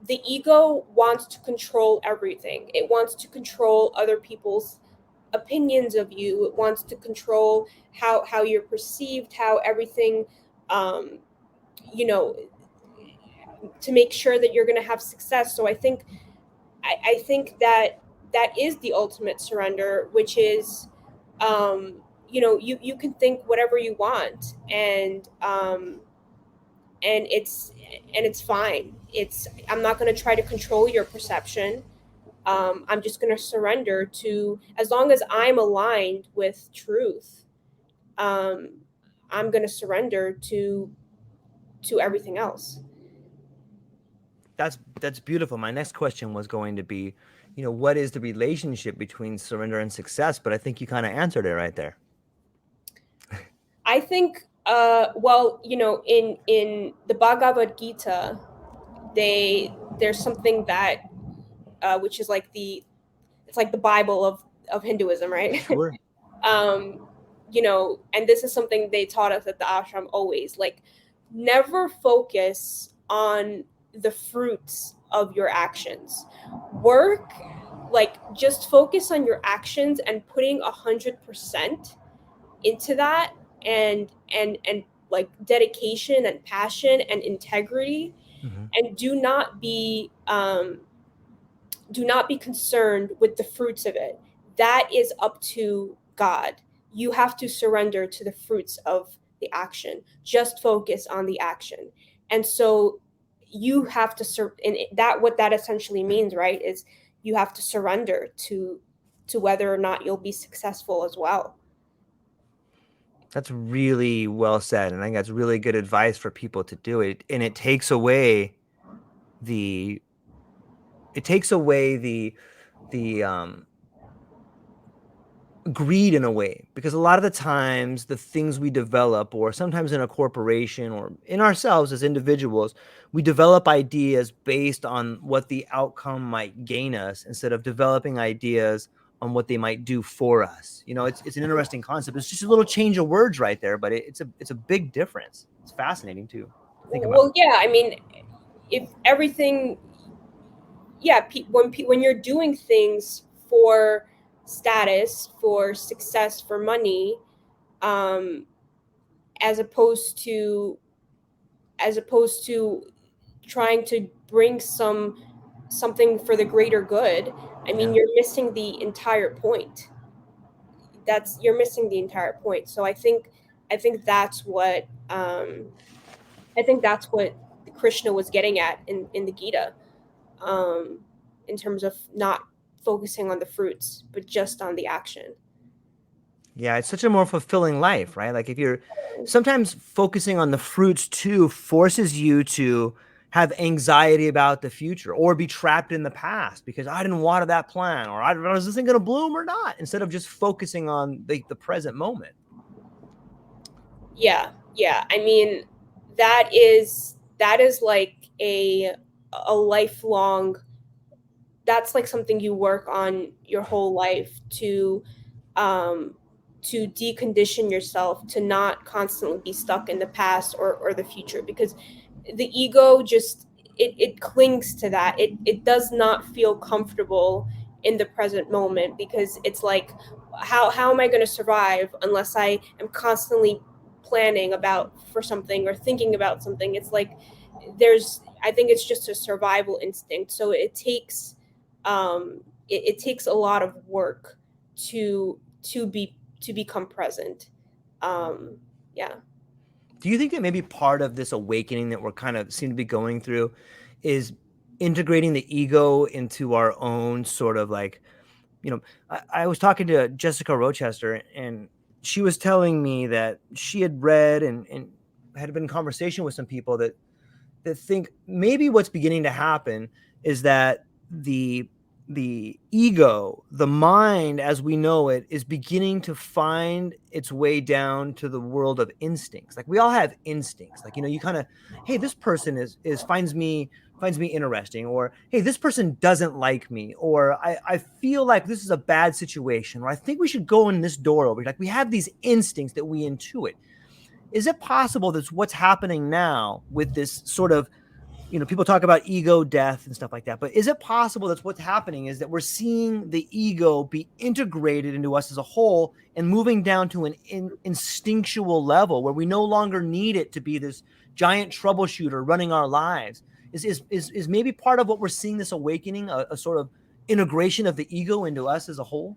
[SPEAKER 2] the ego wants to control everything. It wants to control other people's opinions of you. It wants to control how you're perceived, how everything, um, you know, to make sure that you're going to have success. So I think that that is the ultimate surrender, which is, you can think whatever you want, and it's fine. I'm not going to try to control your perception. I'm just going to surrender to, as long as I'm aligned with truth. um, I'm going to surrender to everything else.
[SPEAKER 1] That's beautiful. My next question was going to be, what is the relationship between surrender and success? But I think you kind of answered it right there.
[SPEAKER 2] I think, well, in the Bhagavad Gita, there's something that, which is like it's like the Bible of Hinduism, right?
[SPEAKER 1] Sure.
[SPEAKER 2] um, and this is something they taught us at the ashram always, like, never focus on the fruits of your actions. Work, like, just focus on your actions and putting 100% into that, and like dedication and passion and integrity,
[SPEAKER 1] Hmm.
[SPEAKER 2] and do not be concerned with the fruits of it. That is up to God. You have to surrender to the fruits of the action. Just focus on the action. And so you have to and that, what that essentially means, right, is you have to surrender to whether or not you'll be successful as well.
[SPEAKER 1] That's really well said, and I think that's really good advice for people to do it. And the it takes away the greed in a way, because a lot of the times the things we develop, or sometimes in a corporation or in ourselves as individuals, we develop ideas based on what the outcome might gain us, instead of developing ideas on what they might do for us. It's an interesting concept. It's just a little change of words right there, but it's a big difference. It's fascinating to think about.
[SPEAKER 2] Well, yeah, I mean, if everything, yeah, when you're doing things for status, for success, for money, um, as opposed to trying to bring something for the greater good, I mean,
[SPEAKER 1] Yeah.
[SPEAKER 2] you're missing the entire point. You're missing the entire point. So I think that's what, I think that's what Krishna was getting at in the Gita, um, in terms of not focusing on the fruits, but just on the action.
[SPEAKER 1] Yeah, it's such a more fulfilling life, right? Like, if you're sometimes focusing on the fruits too, forces you to have anxiety about the future, or be trapped in the past because I didn't water that plant, or I don't know, is this thing going to bloom or not? Instead of just focusing on the present moment.
[SPEAKER 2] Yeah, yeah. I mean, that is like a lifelong, that's like something you work on your whole life um to decondition yourself to not constantly be stuck in the past or the future, because the ego just, it clings to that. It does not feel comfortable in the present moment, because it's like, how am I going to survive unless I am constantly planning about for something or thinking about something. It's like, I think it's just a survival instinct. So it takes a lot of work to become present. Yeah.
[SPEAKER 1] Do you think that maybe part of this awakening that we're kind of seem to be going through is integrating the ego into our own sort of, like, I was talking to Jessica Rochester, and she was telling me that she had read and had been in conversation with some people that think maybe what's beginning to happen is that the ego, the mind as we know it, is beginning to find its way down to the world of instincts. Like, we all have instincts. Like, you kind of, hey, this person is finds me finds me interesting, or hey, this person doesn't like me, or I feel like this is a bad situation, or I think we should go in this door over here. Like we have these instincts that we intuit. Is it possible that's what's happening now with this sort of, people talk about ego death and stuff like that, but is it possible that's what's happening is that we're seeing the ego be integrated into us as a whole and moving down to an instinctual level where we no longer need it to be this giant troubleshooter running our lives? Is maybe part of what we're seeing, this awakening, a sort of integration of the ego into us as a whole?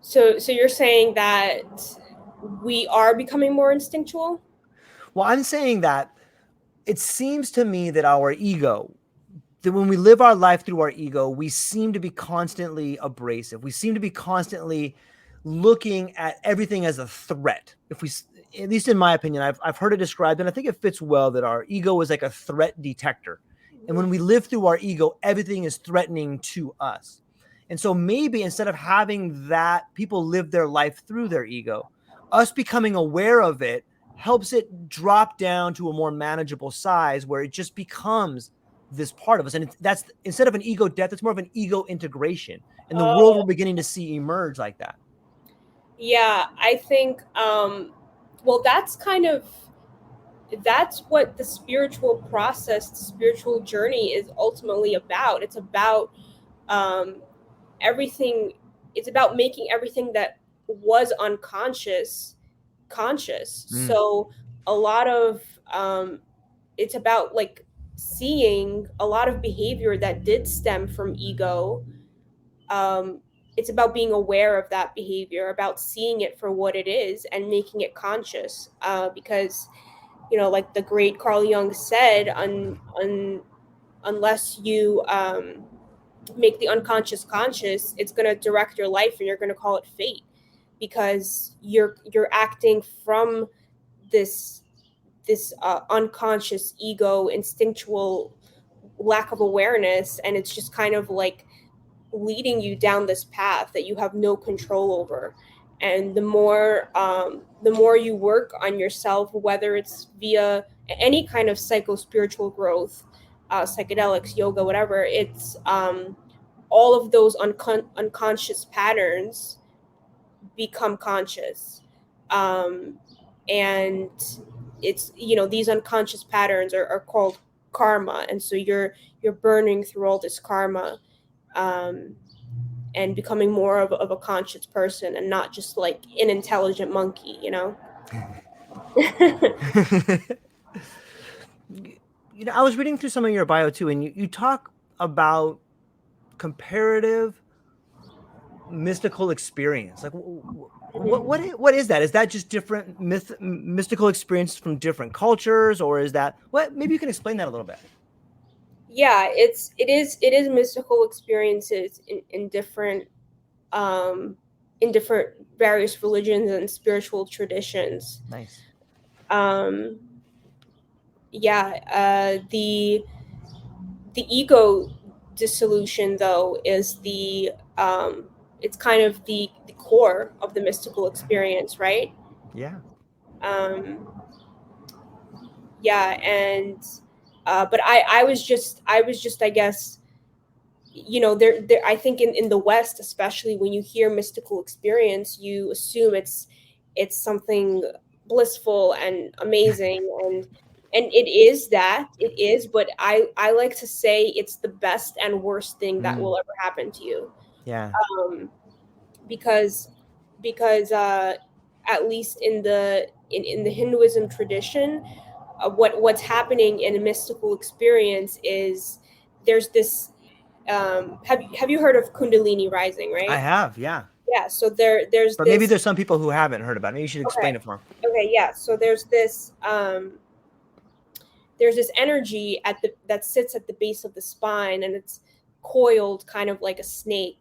[SPEAKER 2] So you're saying that we are becoming more instinctual?
[SPEAKER 1] Well, I'm saying that it seems to me that our ego, that when we live our life through our ego, we seem to be constantly abrasive. We seem to be constantly looking at everything as a threat. If we, at least in my opinion, I've heard it described, and I think it fits well, that our ego is like a threat detector. And when we live through our ego, everything is threatening to us. And so maybe instead of having that, people live their life through their ego, us becoming aware of it helps it drop down to a more manageable size where it just becomes this part of us. And that's, instead of an ego death, it's more of an ego integration. And the world we're beginning to see emerge like that.
[SPEAKER 2] Yeah, I think, well, that's what the spiritual process, the spiritual journey is ultimately about. It's about um, everything, it's about making everything that was unconscious conscious. So a lot of it's about like seeing a lot of behavior that did stem from ego. um, it's about being aware of that behavior, about seeing it for what it is and making it conscious, because like the great Carl Jung said, unless you make the unconscious conscious, it's going to direct your life and you're going to call it fate, because you're acting from this unconscious ego instinctual lack of awareness, and it's just kind of like leading you down this path that you have no control over. And the more you work on yourself, whether it's via any kind of psycho spiritual growth, psychedelics, yoga, whatever, it's all of those unconscious patterns become conscious. And it's, these unconscious patterns are called karma, and so you're burning through all this karma, um, and becoming more of a conscious person and not just like an intelligent monkey,
[SPEAKER 1] I was reading through some of your bio too, and you talk about comparative mystical experience. Like, what is that? Is that just different mystical experiences from different cultures, or is that what? Maybe you can explain that a little bit.
[SPEAKER 2] Yeah, it is mystical experiences in different various religions and spiritual traditions.
[SPEAKER 1] Nice.
[SPEAKER 2] Yeah, the ego dissolution, though, is it's kind of the core of the mystical experience, right?
[SPEAKER 1] Yeah.
[SPEAKER 2] um yeah, and but I was just, I guess, there I think in the West, especially, when you hear mystical experience, you assume it's something blissful and amazing, and it is, but I like to say it's the best and worst thing that will ever happen to you.
[SPEAKER 1] Yeah.
[SPEAKER 2] um because at least in the Hinduism tradition, what's happening in a mystical experience is there's this, have you heard of Kundalini rising,
[SPEAKER 1] I
[SPEAKER 2] right?
[SPEAKER 1] have. Yeah.
[SPEAKER 2] Yeah, so there's
[SPEAKER 1] But maybe
[SPEAKER 2] this.
[SPEAKER 1] there's some people who haven't heard about it. Maybe you should explain
[SPEAKER 2] Okay,
[SPEAKER 1] it for them.
[SPEAKER 2] okay, yeah, so there's this energy that sits at the base of the spine, and it's coiled kind of like a snake.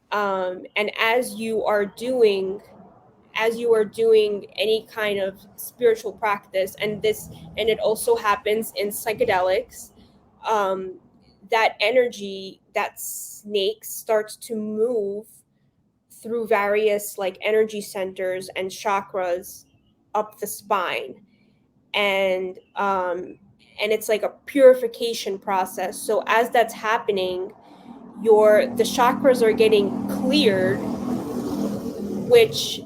[SPEAKER 2] And as you are doing any kind of spiritual practice, and it also happens in psychedelics, um, that energy, that snake, starts to move through various like energy centers and chakras up the spine. And and it's like a purification process. So as that's happening, the chakras are getting cleared, which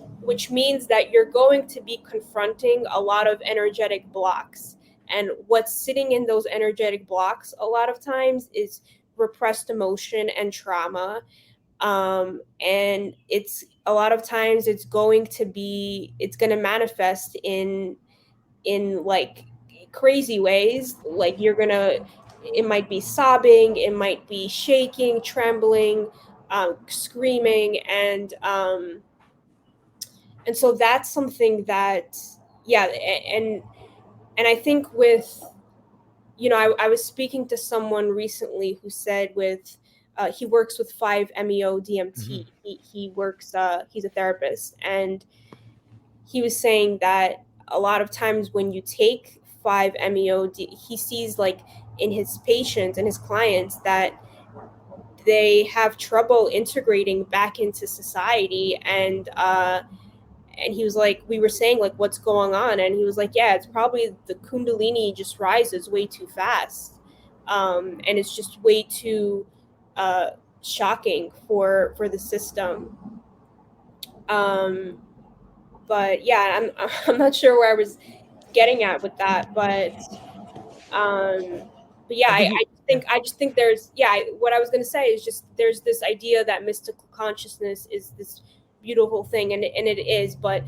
[SPEAKER 2] means that you're going to be confronting a lot of energetic blocks. And what's sitting in those energetic blocks a lot of times is repressed emotion and trauma. And it's a lot of times it's going to manifest in like crazy ways. Like it might be sobbing, it might be shaking, trembling, screaming, and so that's something that, yeah. And I think with, I was speaking to someone recently who said he works with 5-MeO DMT. He works, he's a therapist, and he was saying that a lot of times when you take 5-MeO, he sees like in his patients and his clients that they have trouble integrating back into society. And he was like, we were saying like, what's going on? And he was like, yeah, it's probably the Kundalini just rises way too fast. And it's just way too shocking for the system. But yeah, I'm not sure where I was getting at with that, but yeah,
[SPEAKER 1] I think
[SPEAKER 2] I just think there's, what I was going to say is just there's this idea that mystical consciousness is this beautiful thing, and it is, but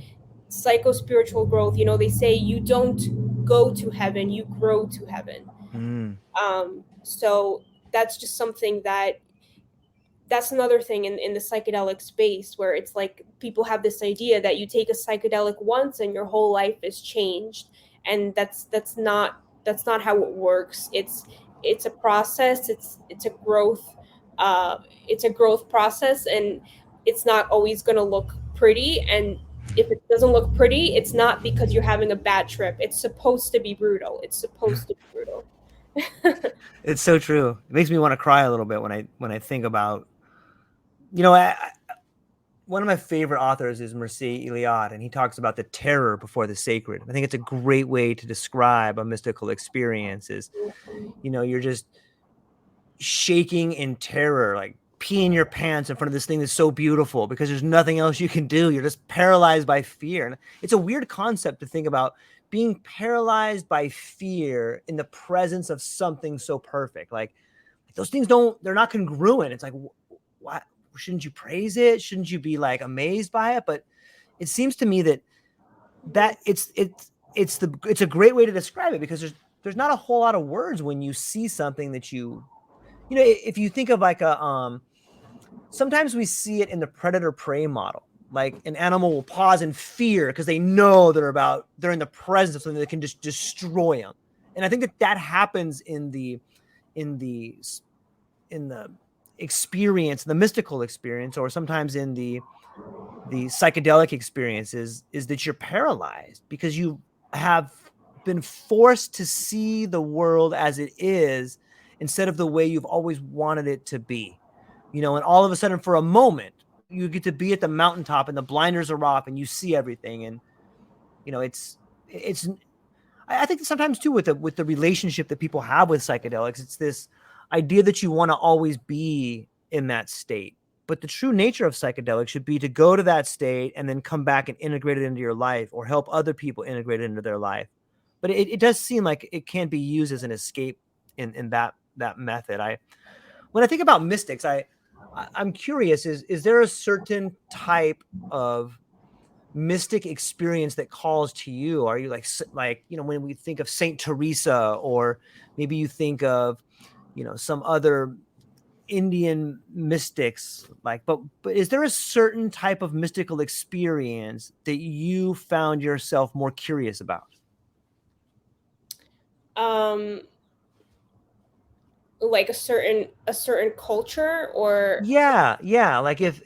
[SPEAKER 2] psycho-spiritual growth, they say you don't go to heaven, you grow to heaven. So that's just something that's another thing in the psychedelic space, where it's like people have this idea that you take a psychedelic once and your whole life is changed, and that's not how it works. It's a process. It's a growth, it's a growth process, and it's not always going to look pretty. And if it doesn't look pretty, it's not because you're having a bad trip. It's supposed to be brutal. It's supposed to be brutal.
[SPEAKER 1] it's so true. It makes me want to cry a little bit when I think about, one of my favorite authors is Mircea Eliade, and he talks about the terror before the sacred. I think it's a great way to describe a mystical experience. Is, you're just shaking in terror, like peeing your pants in front of this thing that's so beautiful because there's nothing else you can do. You're just paralyzed by fear. And it's a weird concept to think about, being paralyzed by fear in the presence of something so perfect. Like those things they're not congruent. It's like, what? Shouldn't you praise it? Shouldn't you be like amazed by it? But it seems to me that it's a great way to describe it, because there's not a whole lot of words when you see something that if you think of like sometimes we see it in the predator prey model. Like an animal will pause in fear because they know they're in the presence of something that can just destroy them. And I think that happens in the experience, the mystical experience, or sometimes in the psychedelic experiences, is that you're paralyzed because you have been forced to see the world as it is instead of the way you've always wanted it to be. And all of a sudden, for a moment, you get to be at the mountaintop and the blinders are off and you see everything. And it's I think sometimes too with the relationship that people have with psychedelics, it's this idea that you want to always be in that state. But the true nature of psychedelics should be to go to that state and then come back and integrate it into your life, or help other people integrate it into their life. But it does seem like it can be used as an escape in that method. When I think about mystics, I'm curious, is there a certain type of mystic experience that calls to you? Are you like when we think of Saint Teresa, or maybe you think of some other Indian mystics, but is there a certain type of mystical experience that you found yourself more curious about?
[SPEAKER 2] Like a certain culture, or
[SPEAKER 1] Yeah, like if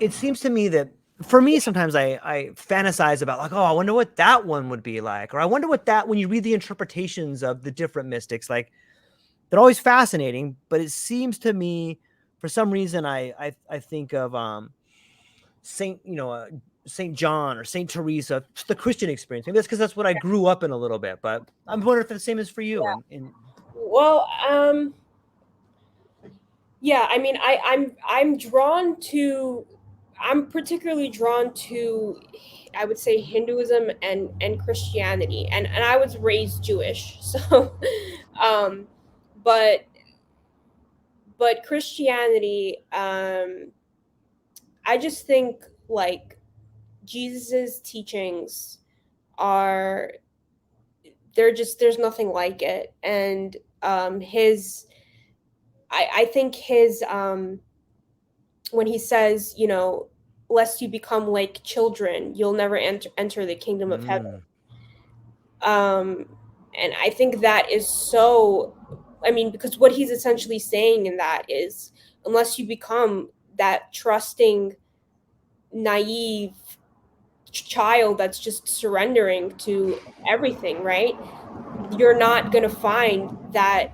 [SPEAKER 1] it seems to me that, for me, sometimes I fantasize about, like, oh, I wonder what that one would be like, or I wonder what that, when you read the interpretations of the different mystics, like, they're always fascinating. But it seems to me, for some reason, I think of Saint Saint John or Saint Teresa, the Christian experience. Maybe that's because that's what I grew up in a little bit, but I'm wondering if the same is for you.
[SPEAKER 2] Well, yeah, I mean, I'm particularly drawn to, I would say, Hinduism and Christianity, and I was raised Jewish, so, um, but Christianity, I just think like Jesus's teachings are, there's nothing like it, and his, I think his, when he says, lest you become like children, you'll never enter the kingdom of heaven. Um, and I think that is so, I mean, because what he's essentially saying in that is, unless you become that trusting, naive child that's just surrendering to everything, right? You're not going to find that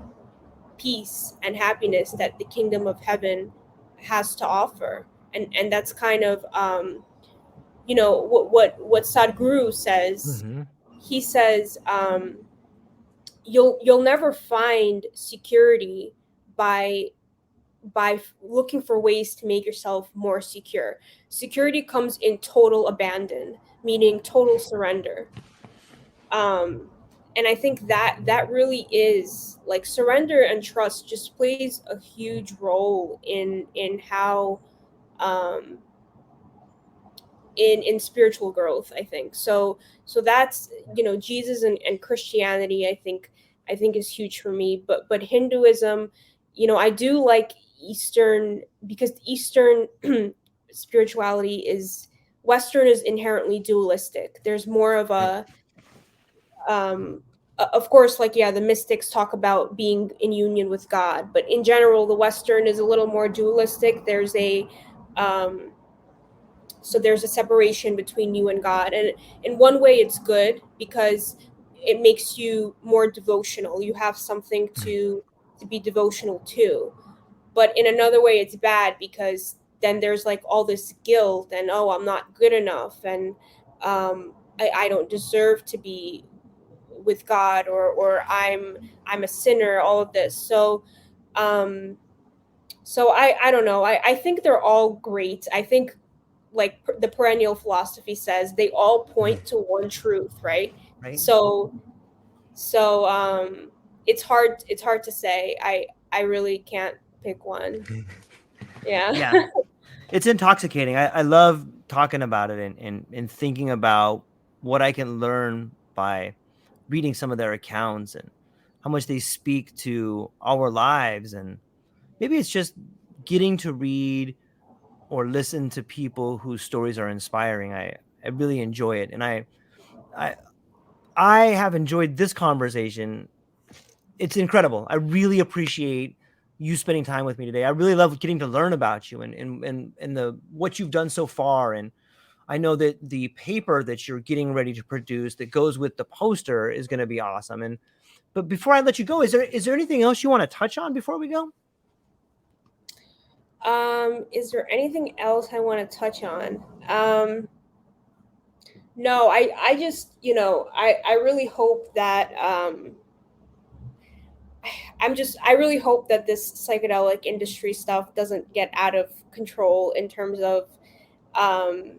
[SPEAKER 2] peace and happiness that the kingdom of heaven has to offer. And that's kind of, what Sadhguru says. He says, you'll never find security by looking for ways to make yourself more secure. Security comes in total abandon, meaning total surrender. And I think that really is like, surrender and trust just plays a huge role in how, um, in spiritual growth, I think. So that's, Jesus and Christianity, I think is huge for me. But Hinduism, I do like Eastern, because Eastern spirituality is, Western is inherently dualistic. There's more of a, of course, like, yeah, the mystics talk about being in union with God, but in general, the Western is a little more dualistic. Um, there's a separation between you and God, and in one way, it's good because it makes you more devotional. You have something to be devotional to. But in another way, it's bad because then there's like all this guilt and, oh, I'm not good enough, and I don't deserve to be with God, or I'm a sinner, all of this. Um so I don't know. I think they're all great. I think, like, the perennial philosophy says, they all point to one truth, right?
[SPEAKER 1] Right.
[SPEAKER 2] So it's hard to say. I really can't pick one. Yeah.
[SPEAKER 1] Yeah. It's intoxicating. I love talking about it and thinking about what I can learn by reading some of their accounts and how much they speak to our lives. And maybe it's just getting to read or listen to people whose stories are inspiring. I really enjoy it. And I I have enjoyed this conversation. It's incredible. I really appreciate you spending time with me today. I really love getting to learn about you and the what you've done so far. And I know that the paper that you're getting ready to produce that goes with the poster is going to be awesome. But before I let you go, is there anything else you want to touch on before we go?
[SPEAKER 2] Is there anything else I want to touch on? No, I just, I really hope that, I really hope that this psychedelic industry stuff doesn't get out of control in terms of, um,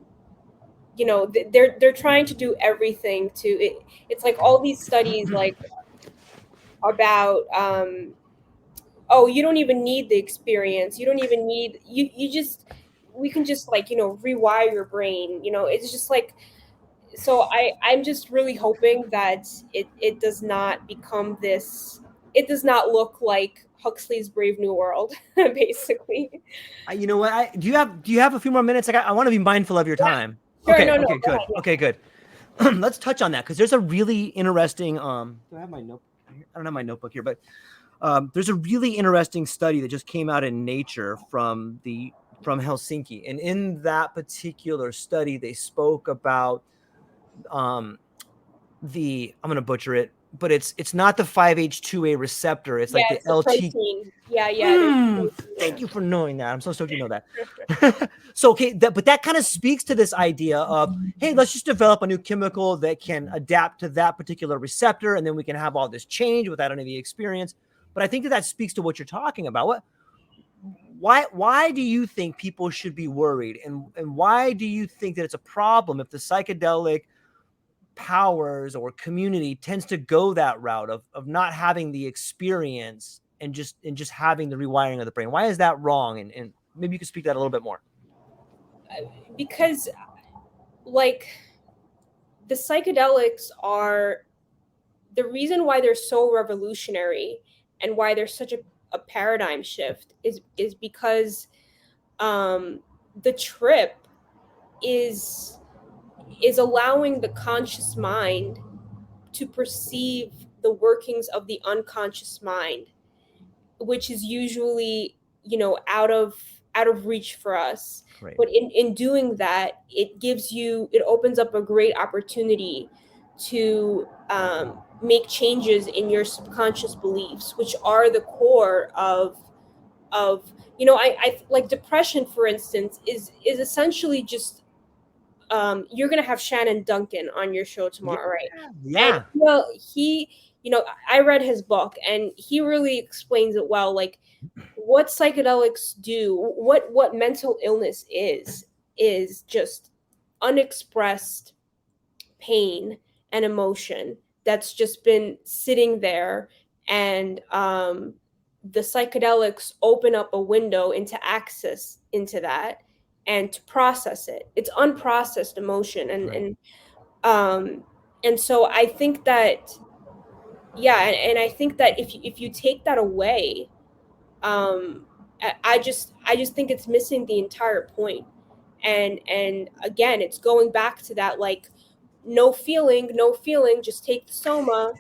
[SPEAKER 2] they're trying to do everything to it. It's like all these studies, like, about, oh, you don't even need the experience. You don't even need, you just, we can just, like, rewire your brain. It's just like, so I'm just really hoping that it does not become this, it does not look like Huxley's Brave New World, basically.
[SPEAKER 1] You know what? Do you have a few more minutes? I want to be mindful of your time.
[SPEAKER 2] Sure,
[SPEAKER 1] Okay.
[SPEAKER 2] no,
[SPEAKER 1] Okay.
[SPEAKER 2] go
[SPEAKER 1] Good.
[SPEAKER 2] ahead, yeah.
[SPEAKER 1] Okay. Good. Let's touch on that because there's a really interesting. Do I have my notebook? I don't have my notebook here, but there's a really interesting study that just came out in Nature from Helsinki, and in that particular study, they spoke about um, I'm going to butcher it, but it's not the 5H2A receptor. It's like
[SPEAKER 2] Yeah,
[SPEAKER 1] the
[SPEAKER 2] it's the
[SPEAKER 1] LT.
[SPEAKER 2] protein. Yeah, there's
[SPEAKER 1] Mm,
[SPEAKER 2] protein.
[SPEAKER 1] Thank you for knowing that. I'm so stoked you know that. So, okay, but that kind of speaks to this idea of, hey, let's just develop a new chemical that can adapt to that particular receptor, and then we can have all this change without any of the experience. But I think that speaks to what you're talking about. Why do you think people should be worried, and why do you think that it's a problem if the psychedelic powers or community tends to go that route of not having the experience and just having the rewiring of the brain? Why is that wrong? And maybe you could speak to that a little bit more.
[SPEAKER 2] Because like the psychedelics are the reason why they're so revolutionary and why there's such a paradigm shift is because the trip is allowing the conscious mind to perceive the workings of the unconscious mind, which is usually out of reach for us.
[SPEAKER 1] Right.
[SPEAKER 2] But in doing that, it opens up a great opportunity to make changes in your subconscious beliefs, which are the core of I like depression, for instance, is essentially just you're gonna have Shannon Duncan on your show tomorrow, right?
[SPEAKER 1] Yeah.
[SPEAKER 2] And, well, he, I read his book, and he really explains it well. Like, what psychedelics do, what mental illness is just unexpressed pain and emotion that's just been sitting there, and the psychedelics open up a window into access into that and to process it. It's unprocessed emotion, and so I think that, and I think that if you take that away, I just think it's missing the entire point. And again, it's going back to that, like, no feeling, just take the soma.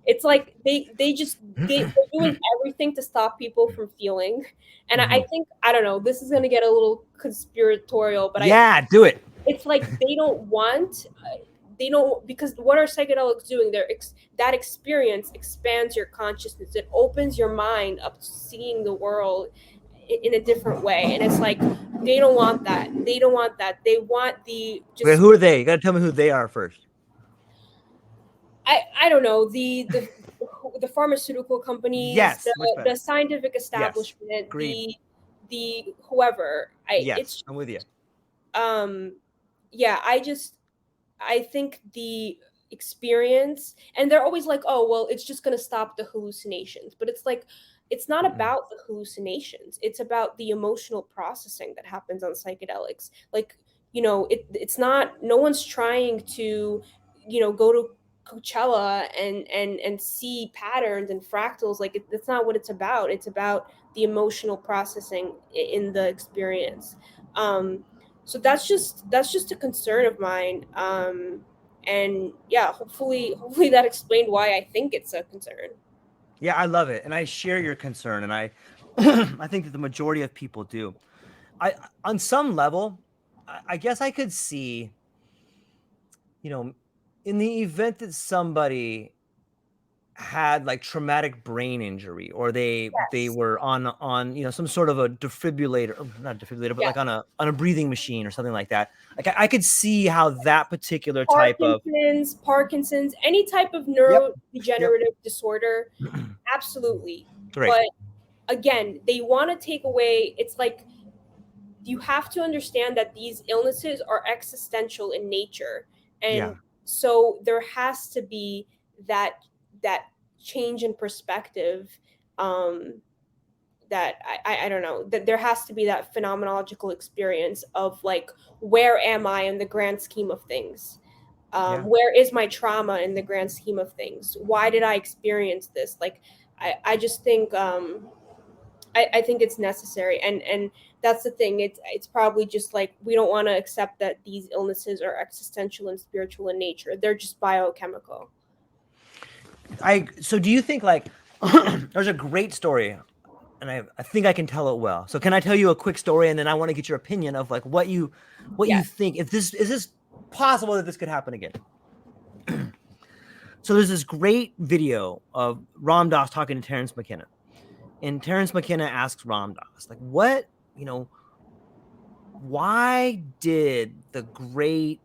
[SPEAKER 2] It's like they're doing everything to stop people from feeling. And I think, I don't know, this is going to get a little conspiratorial, but
[SPEAKER 1] do it.
[SPEAKER 2] It's like they don't, because what are psychedelics doing? That experience expands your consciousness. It opens your mind up to seeing the world in a different way. And it's like, they don't want that. They want the just.
[SPEAKER 1] Wait, who are they? You got to tell me who they are first.
[SPEAKER 2] I don't know, the pharmaceutical companies,
[SPEAKER 1] yes,
[SPEAKER 2] the scientific establishment,
[SPEAKER 1] yes.
[SPEAKER 2] the whoever.
[SPEAKER 1] Yes, I'm with you.
[SPEAKER 2] I think the experience, and they're always like, oh, well, it's just going to stop the hallucinations. But it's like, it's not about the hallucinations. It's about the emotional processing that happens on psychedelics. Like, it's not, no one's trying to, go to Coachella and see patterns and fractals. Like, that's not what it's about. It's about the emotional processing in the experience. So that's just a concern of mine. And yeah, hopefully that explained why I think it's a concern.
[SPEAKER 1] Yeah, I love it, and I share your concern, and I I think that the majority of people do. On some level, I guess I could see, in the event that somebody had like traumatic brain injury, or they were on some sort of a defibrillator, not a defibrillator, but like on a breathing machine or something like that. Like, I could see how that particular type of
[SPEAKER 2] Parkinson's, any type of neurodegenerative disorder, absolutely.
[SPEAKER 1] Right.
[SPEAKER 2] But again, they want to take away. It's like, you have to understand that these illnesses are existential in nature, and so there has to be that change in perspective, that I don't know, that there has to be that phenomenological experience of, like, where am I in the grand scheme of things? Where is my trauma in the grand scheme of things? Why did I experience this? Like, I just think I think it's necessary, and that's the thing. It's probably just like, we don't want to accept that these illnesses are existential and spiritual in nature. They're just biochemical.
[SPEAKER 1] So do you think, like, there's a great story, and I think I can tell it well. So can I tell you a quick story, and then I want to get your opinion of, like, what you think, if this is possible that this could happen again. So there's this great video of Ram Dass talking to Terrence McKenna, And Terence McKenna asks Ram Dass, like, what, why did the great,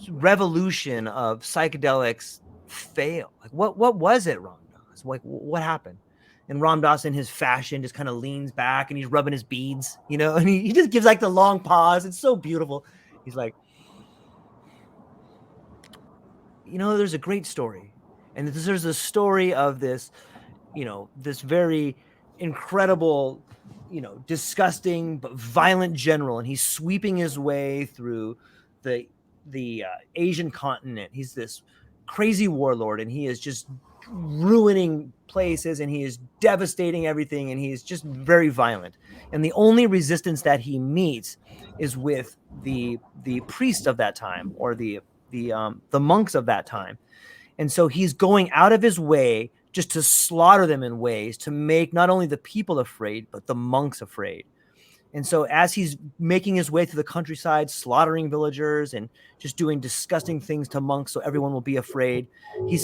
[SPEAKER 1] revolution of psychedelics fail? Like, what was it, Ram Dass? Like, what happened? And Ram Dass, in his fashion, just kind of leans back and he's rubbing his beads, and he just gives like the long pause. It's so beautiful. He's like, there's a great story. And there's a story of this, this very incredible, disgusting but violent general, and he's sweeping his way through the Asian continent. He's this crazy warlord, and he is just ruining places, and he is devastating everything, and he is just very violent. And the only resistance that he meets is with the priest of that time, or the monks of that time. And so he's going out of his way just to slaughter them in ways to make not only the people afraid, but the monks afraid. And so as he's making his way through the countryside, slaughtering villagers and just doing disgusting things to monks so everyone will be afraid, he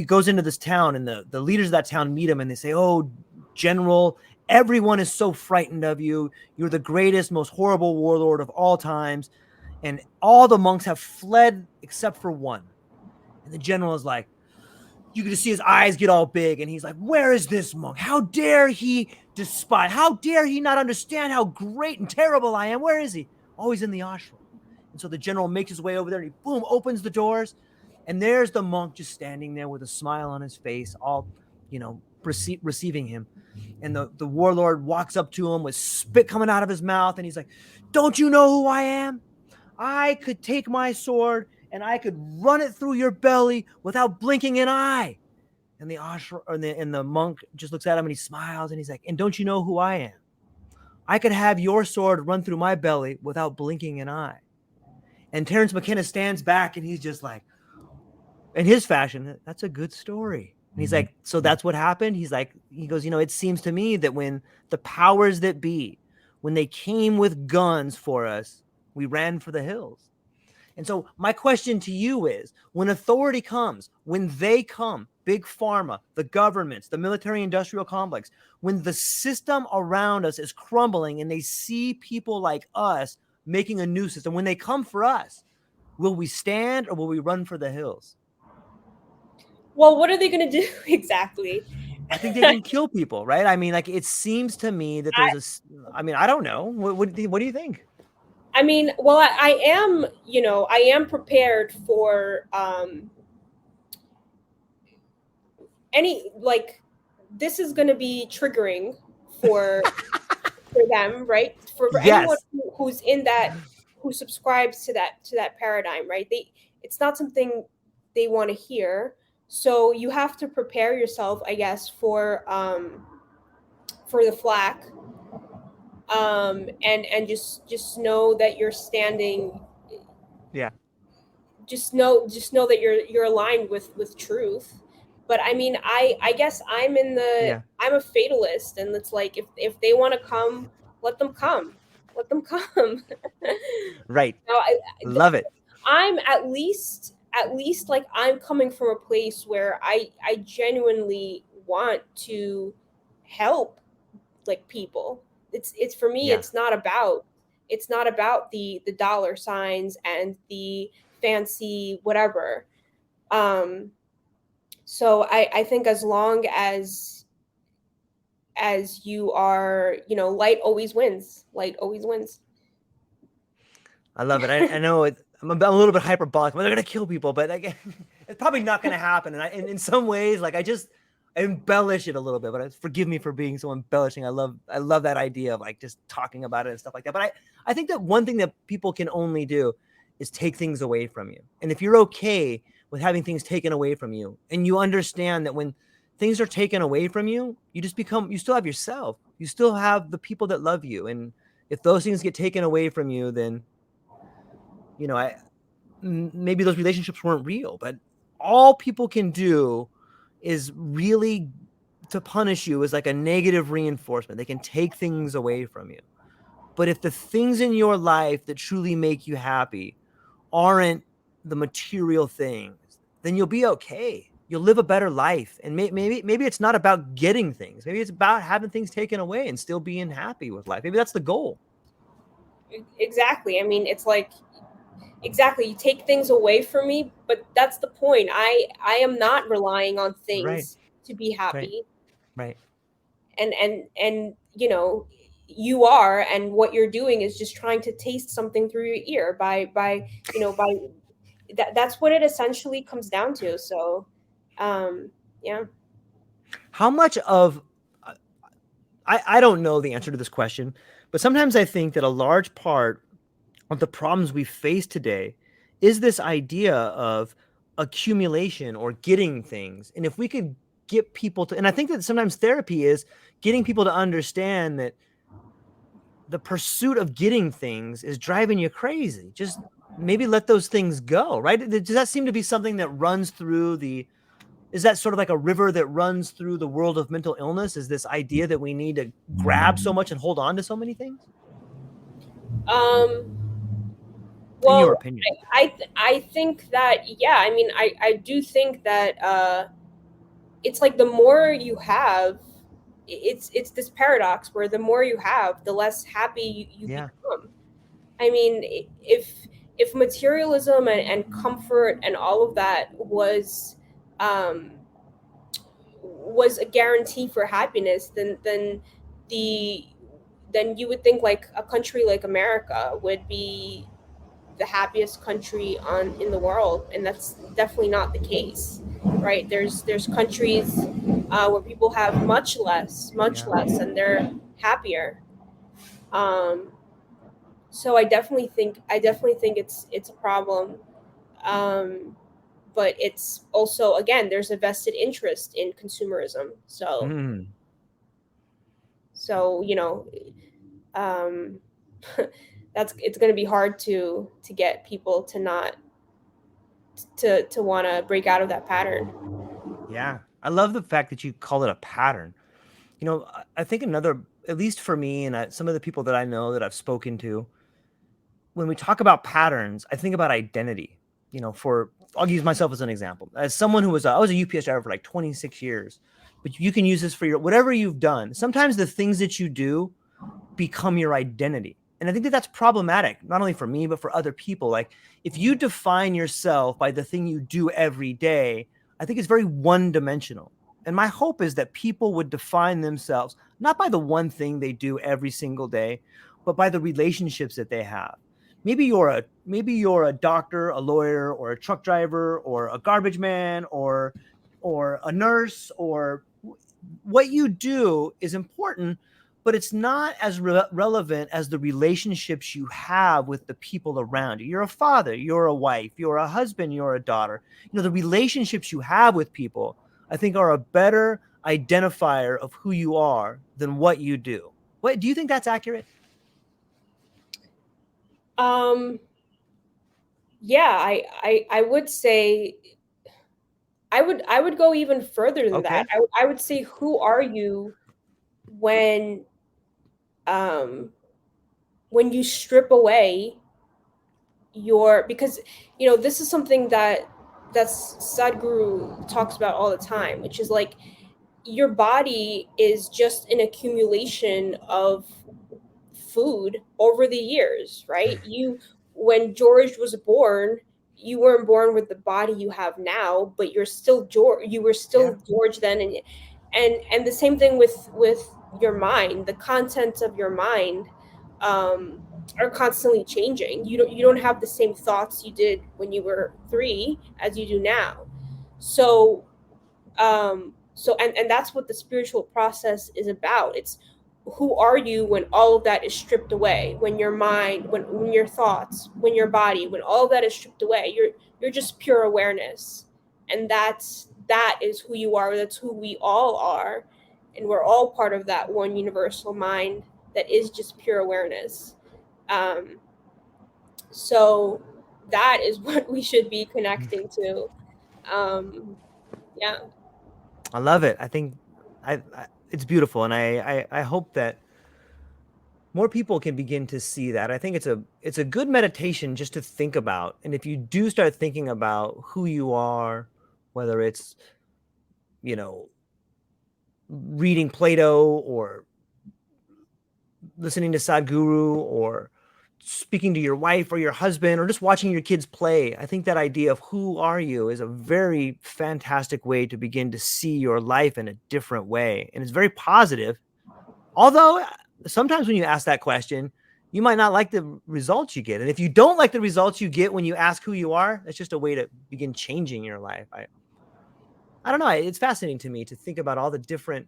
[SPEAKER 1] goes into this town, and the leaders of that town meet him, and they say, "Oh, General, everyone is so frightened of you. You're the greatest, most horrible warlord of all times. And all the monks have fled except for one." And the general is like, you can just see his eyes get all big, and he's like, "Where is this monk? How dare he despise? How dare he not understand how great and terrible I am? Where is he?" "Oh, he's in the ashram." And so the general makes his way over there, and he boom opens the doors, and there's the monk just standing there with a smile on his face, all receiving him. And the warlord walks up to him with spit coming out of his mouth, and he's like, "Don't you know who I am? I could take my sword and I could run it through your belly without blinking an eye." And the ashram, and the monk just looks at him, and he smiles, and he's like, "And don't you know who I am? I could have your sword run through my belly without blinking an eye." And Terence McKenna stands back, and he's just like, in his fashion, "That's a good story." And he's like, "So that's what happened?" He goes, "It seems to me that when the powers that be, when they came with guns for us, we ran for the hills." And so my question to you is, when authority comes, when they come, big pharma, the governments, the military industrial complex, when the system around us is crumbling and they see people like us making a new system, when they come for us, will we stand or will we run for the hills?
[SPEAKER 2] Well, what are they going to do exactly?
[SPEAKER 1] I think they can kill people, right? I mean, like, it seems to me that there's I don't know. What do you think?
[SPEAKER 2] I mean, well, I am, I am prepared for any, like, this is going to be triggering for them, right? For anyone
[SPEAKER 1] Yes.
[SPEAKER 2] who's in that, who subscribes to that paradigm, right? It's not something they want to hear. So you have to prepare yourself, I guess, for the flack, and just know that you're standing.
[SPEAKER 1] Yeah.
[SPEAKER 2] Just know that you're aligned with truth. But I mean, I guess I'm a fatalist, and it's like, if they want to come, let them come.
[SPEAKER 1] Right.
[SPEAKER 2] Now,
[SPEAKER 1] Love it.
[SPEAKER 2] I'm at least like, I'm coming from a place where I genuinely want to help, like, people. It's for me,
[SPEAKER 1] Yeah.
[SPEAKER 2] it's not about the dollar signs and the fancy whatever. So I think as long as you are, light always wins.
[SPEAKER 1] I love it. I know I'm a little bit hyperbolic. Well, they're gonna kill people, but like, it's probably not gonna happen. And in some ways, like, I embellish it a little bit. But forgive me for being so embellishing. I love that idea of, like, just talking about it and stuff like that. But I think that one thing that people can only do is take things away from you. And if you're okay with having things taken away from you, and you understand that when things are taken away from you, you still have yourself. You still have the people that love you. And if those things get taken away from you, then maybe those relationships weren't real. But all people can do is really to punish you is like a negative reinforcement. They can take things away from you. But if the things in your life that truly make you happy aren't the material things, then you'll be okay. you'll live a better life. And maybe it's not about getting things. Maybe it's about having things taken away and still being happy with life. Maybe that's the goal.
[SPEAKER 2] Exactly. I mean, it's like, exactly, you take things away from me, but that's the point. I am not relying on
[SPEAKER 1] Right.
[SPEAKER 2] things to be
[SPEAKER 1] Right.
[SPEAKER 2] happy.
[SPEAKER 1] Right.
[SPEAKER 2] And you know, you are, and what you're doing is just trying to taste something through your ear by you know, by that's what it essentially comes down to. So yeah.
[SPEAKER 1] How much of I don't know the answer to this question, but sometimes I think that a large part of the problems we face today is this idea of accumulation or getting things. And if we could get people to, and I think that sometimes therapy is getting people to understand that the pursuit of getting things is driving you crazy. Just maybe let those things go, right? Does that seem to be something that runs through is that sort of like a river that runs through the world of mental illness? Is this idea that we need to grab so much and hold on to so many things?
[SPEAKER 2] um
[SPEAKER 1] In your
[SPEAKER 2] well,
[SPEAKER 1] opinion.
[SPEAKER 2] I think that, yeah, I mean, I do think that it's like the more you have, it's this paradox where the more you have, the less happy you
[SPEAKER 1] Yeah.
[SPEAKER 2] become. I mean, if materialism and comfort and all of that um, was a guarantee for happiness, the then you would think like a country like America would be the happiest country on in the world, and that's definitely not the case, right? There's countries where people have much
[SPEAKER 1] Yeah.
[SPEAKER 2] less, and they're happier. Um, so I definitely think it's a problem. Um, but it's also, again, there's a vested interest in consumerism.
[SPEAKER 1] Mm.
[SPEAKER 2] So you know, um, that's it's going to be hard to get people to not to want to break out of that pattern.
[SPEAKER 1] Yeah. I love the fact that you call it a pattern. I think another, at least for me and some of the people that I know that I've spoken to, when we talk about patterns, I think about identity. I'll use myself as an example. As someone I was a UPS driver for like 26 years, but you can use this for whatever you've done. Sometimes the things that you do become your identity. And I think that that's problematic, not only for me, but for other people. Like, if you define yourself by the thing you do every day, I think it's very one dimensional. And my hope is that people would define themselves not by the one thing they do every single day, but by the relationships that they have. Maybe you're a doctor, a lawyer, or a truck driver, or a garbage man, or a nurse, or what you do is important, but it's not as relevant as the relationships you have with the people around you. You're a father, you're a wife, you're a husband, you're a daughter. The relationships you have with people, I think, are a better identifier of who you are than what you do. What do you think that's accurate?
[SPEAKER 2] Um, yeah, I would say I would go even further than that.
[SPEAKER 1] Okay.
[SPEAKER 2] I would say, who are you when um when you strip away your, because you know, this is something that Sadhguru talks about all the time, which is like, your body is just an accumulation of food over the years, right? You, when George was born, you weren't born with the body you have now, but you're still George. You were
[SPEAKER 1] Yeah.
[SPEAKER 2] still George then, and the same thing with your mind. The contents of your mind um, are constantly changing. You don't have the same thoughts you did when you were 3 as you do now. So and that's what the spiritual process is about. It's, who are you when all of that is stripped away, when your mind, when your thoughts, when your body, when all of that is stripped away, you're just pure awareness. And that is who you are. That's who we all are, and we're all part of that one universal mind that is just pure awareness. Um, so that is what we should be connecting to. Yeah.
[SPEAKER 1] I love it. I think it's beautiful, and I hope that more people can begin to see that. I think it's a good meditation just to think about. And if you do start thinking about who you are, whether it's reading Plato or listening to Sadhguru or speaking to your wife or your husband or just watching your kids play. I think that idea of who are you is a very fantastic way to begin to see your life in a different way. And it's very positive. Although sometimes when you ask that question, you might not like the results you get. And if you don't like the results you get when you ask who you are, that's just a way to begin changing your life. I don't know. It's fascinating to me to think about all the different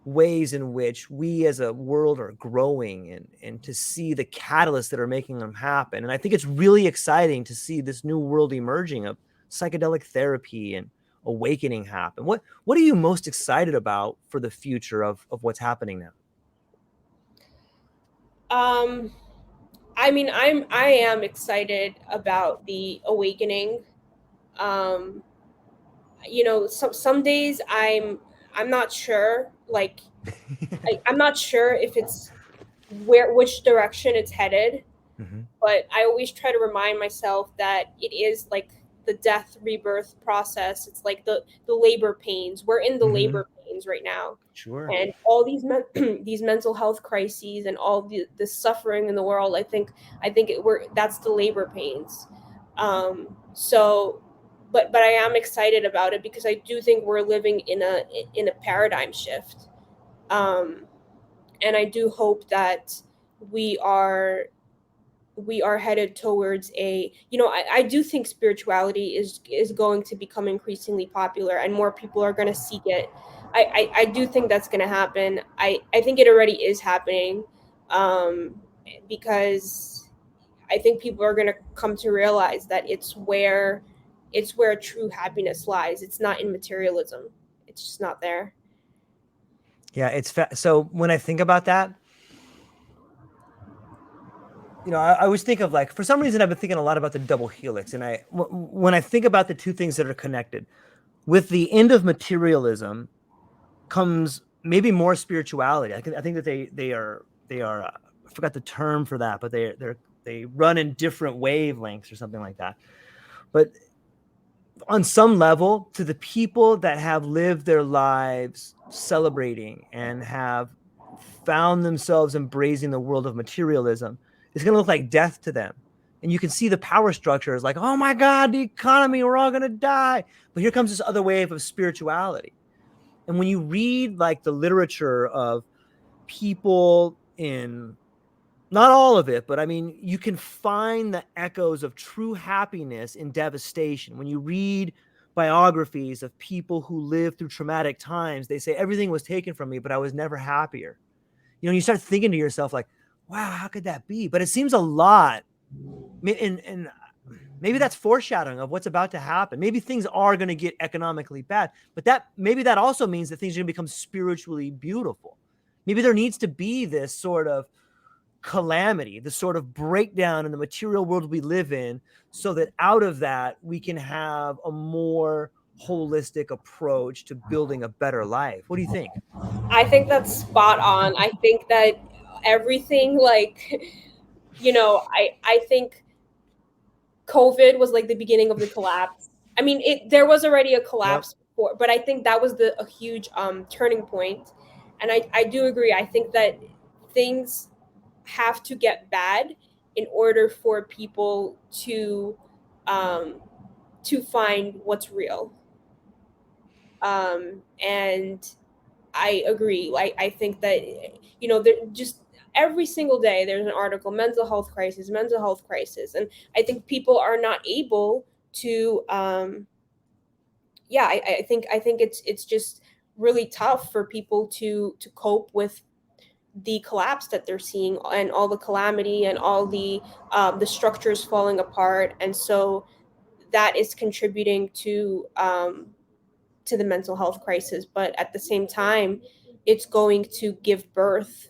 [SPEAKER 1] ways in which we as a world are growing and to see the catalysts that are making them happen. And I think it's really exciting to see this new world emerging of psychedelic therapy and awakening happen. What are you most excited about for the future of what's happening now?
[SPEAKER 2] I mean, I am excited about the awakening. Um, some days I'm not sure. Like, I'm not sure if it's which direction it's headed.
[SPEAKER 1] Mm-hmm.
[SPEAKER 2] But I always try to remind myself that it is like the death rebirth process. It's like the labor pains. We're in the
[SPEAKER 1] Mm-hmm.
[SPEAKER 2] labor pains right now,
[SPEAKER 1] Sure.
[SPEAKER 2] and all these these mental health crises and all the suffering in the world. I think that's the labor pains. So, but I am excited about it because I do think we're living in a paradigm shift, um, and I do hope that we are we are headed towards I do think spirituality is going to become increasingly popular and more people are going to seek it. I do think that's going to happen. I think it already is happening, um, because I think people are going to come to realize that it's where true happiness lies. It's not in materialism. It's just not there.
[SPEAKER 1] Yeah, so when I think about that, I always think of, like, for some reason I've been thinking a lot about the double helix, and when I think about the two things that are connected, with the end of materialism comes maybe more spirituality. I think that they are I forgot the term for that, but they run in different wavelengths or something like that. But on some level, to the people that have lived their lives celebrating and have found themselves embracing the world of materialism, it's going to look like death to them. And you can see the power structures like, oh my God, the economy, we're all going to die. But here comes this other wave of spirituality. And when you read like the literature of people in, not all of it, but I mean, you can find the echoes of true happiness in devastation. When you read biographies of people who lived through traumatic times, they say everything was taken from me, but I was never happier. You start thinking to yourself like, wow, how could that be? But it seems a lot, and maybe that's foreshadowing of what's about to happen. Maybe things are going to get economically bad, but that also means that things are going to become spiritually beautiful. Maybe there needs to be this sort of calamity, the sort of breakdown in the material world we live in, so that out of that we can have a more holistic approach to building a better life. What do you think?
[SPEAKER 2] I think that's spot on. I think that everything like I think COVID was like the beginning of the collapse. I mean, there was already a
[SPEAKER 1] Yep.
[SPEAKER 2] collapse before, but I think that was a huge turning point. And I do agree. I think that things have to get bad in order for people um, to find what's real. And I agree. I think that there just every single day there's an article, mental health crisis, and I think people are not able to. Yeah, I think it's just really tough for people to cope with the collapse that they're seeing and all the calamity and all the structures falling apart, and so that is contributing to the mental health crisis. But at the same time, it's going to give birth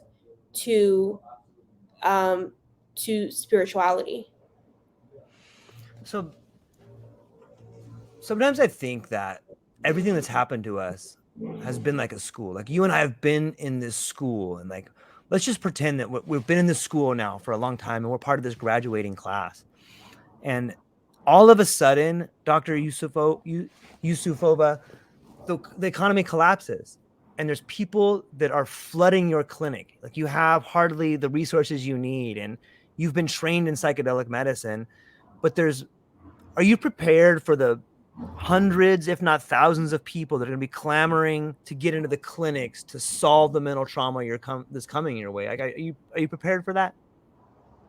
[SPEAKER 2] to um, to spirituality.
[SPEAKER 1] So sometimes I think that everything that's happened to us has been like a school. Like, you and I have been in this school, and like, let's just pretend that we've been in this school now for a long time and we're part of this graduating class. And all of a sudden, Dr. Yusufova, the economy collapses and there's people that are flooding your clinic. Like, you have hardly the resources you need, and you've been trained in psychedelic medicine, but are you prepared for the hundreds, if not thousands, of people that are going to be clamoring to get into the clinics to solve the mental trauma that's coming your way? Like, are you prepared for that?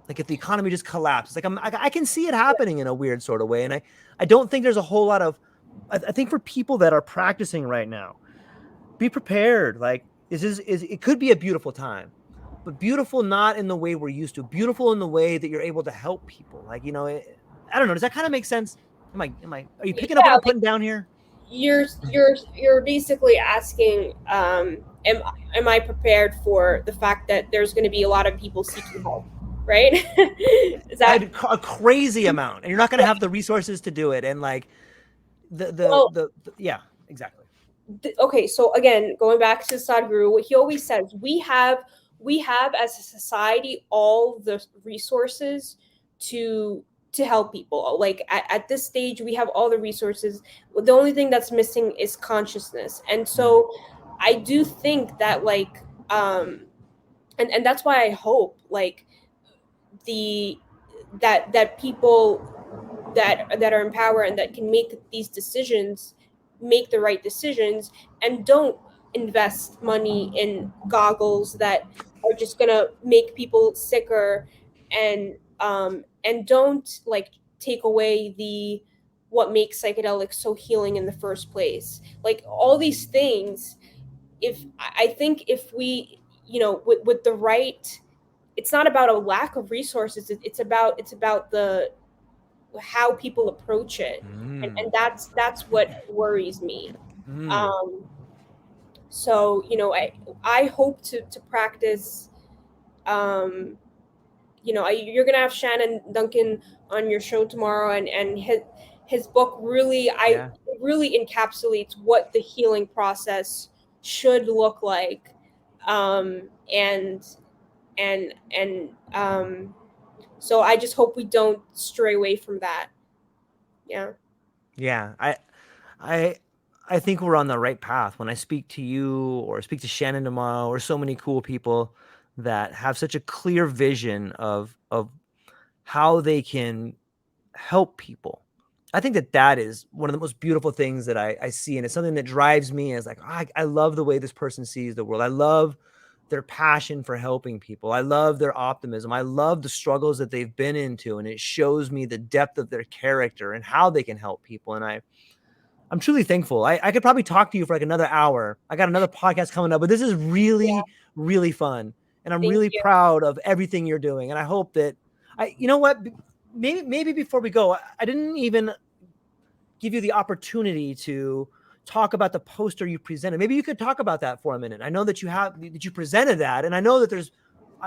[SPEAKER 1] Like, if the economy just collapses, like, I can see it happening in a weird sort of way, and I don't think there's a whole lot of. I think for people that are practicing right now, be prepared. Like, is it could be a beautiful time, but beautiful not in the way we're used to. Beautiful in the way that you're able to help people. Like, I don't know. Does that kind of make sense? Are you picking up what
[SPEAKER 2] Yeah,
[SPEAKER 1] I'm putting down here?
[SPEAKER 2] you're basically asking, am I prepared for the fact that there's going to be a lot of people seeking help, right? Is that
[SPEAKER 1] A crazy amount, and you're not going to have the resources to do it. And like
[SPEAKER 2] well?
[SPEAKER 1] yeah, exactly.
[SPEAKER 2] Okay, so again, going back to Sadhguru, what he always says, we have as a society all the resources to help people. Like at this stage, we have all the resources. The only thing that's missing is consciousness. And so I do think that like and that's why I hope like the that people that are in power and that can make these decisions make the right decisions and don't invest money in goggles that are just gonna make people sicker, and don't like take away the what makes psychedelics so healing in the first place. Like all these things, if I think if we, with the right, it's not about a lack of resources. It's about the how people approach it, and that's what worries me. um so I hope to practice. You're gonna have Shannon Duncan on your show tomorrow, and his book really
[SPEAKER 1] Yeah.
[SPEAKER 2] really encapsulates what the healing process should look like. And so I just hope we don't stray away from that. Yeah.
[SPEAKER 1] Yeah. I I think we're on the right path. When I speak to you or speak to Shannon tomorrow, or so many cool people that have such a clear vision of how they can help people. I think that is one of the most beautiful things that I see. And it's something that drives me, as like, I love the way this person sees the world. I love their passion for helping people. I love their optimism. I love the struggles that they've been into. And it shows me the depth of their character and how they can help people. And I'm truly thankful. I could probably talk to you for like another hour. I got another podcast coming up, but this is
[SPEAKER 2] Yeah.
[SPEAKER 1] really, really fun. And I'm
[SPEAKER 2] Thank
[SPEAKER 1] really
[SPEAKER 2] you.
[SPEAKER 1] proud of everything you're doing. And I hope that you know what, maybe before we go, I didn't even give you the opportunity to talk about the poster you presented. Maybe you could talk about that for a minute. I know that you presented that, and I know that there's,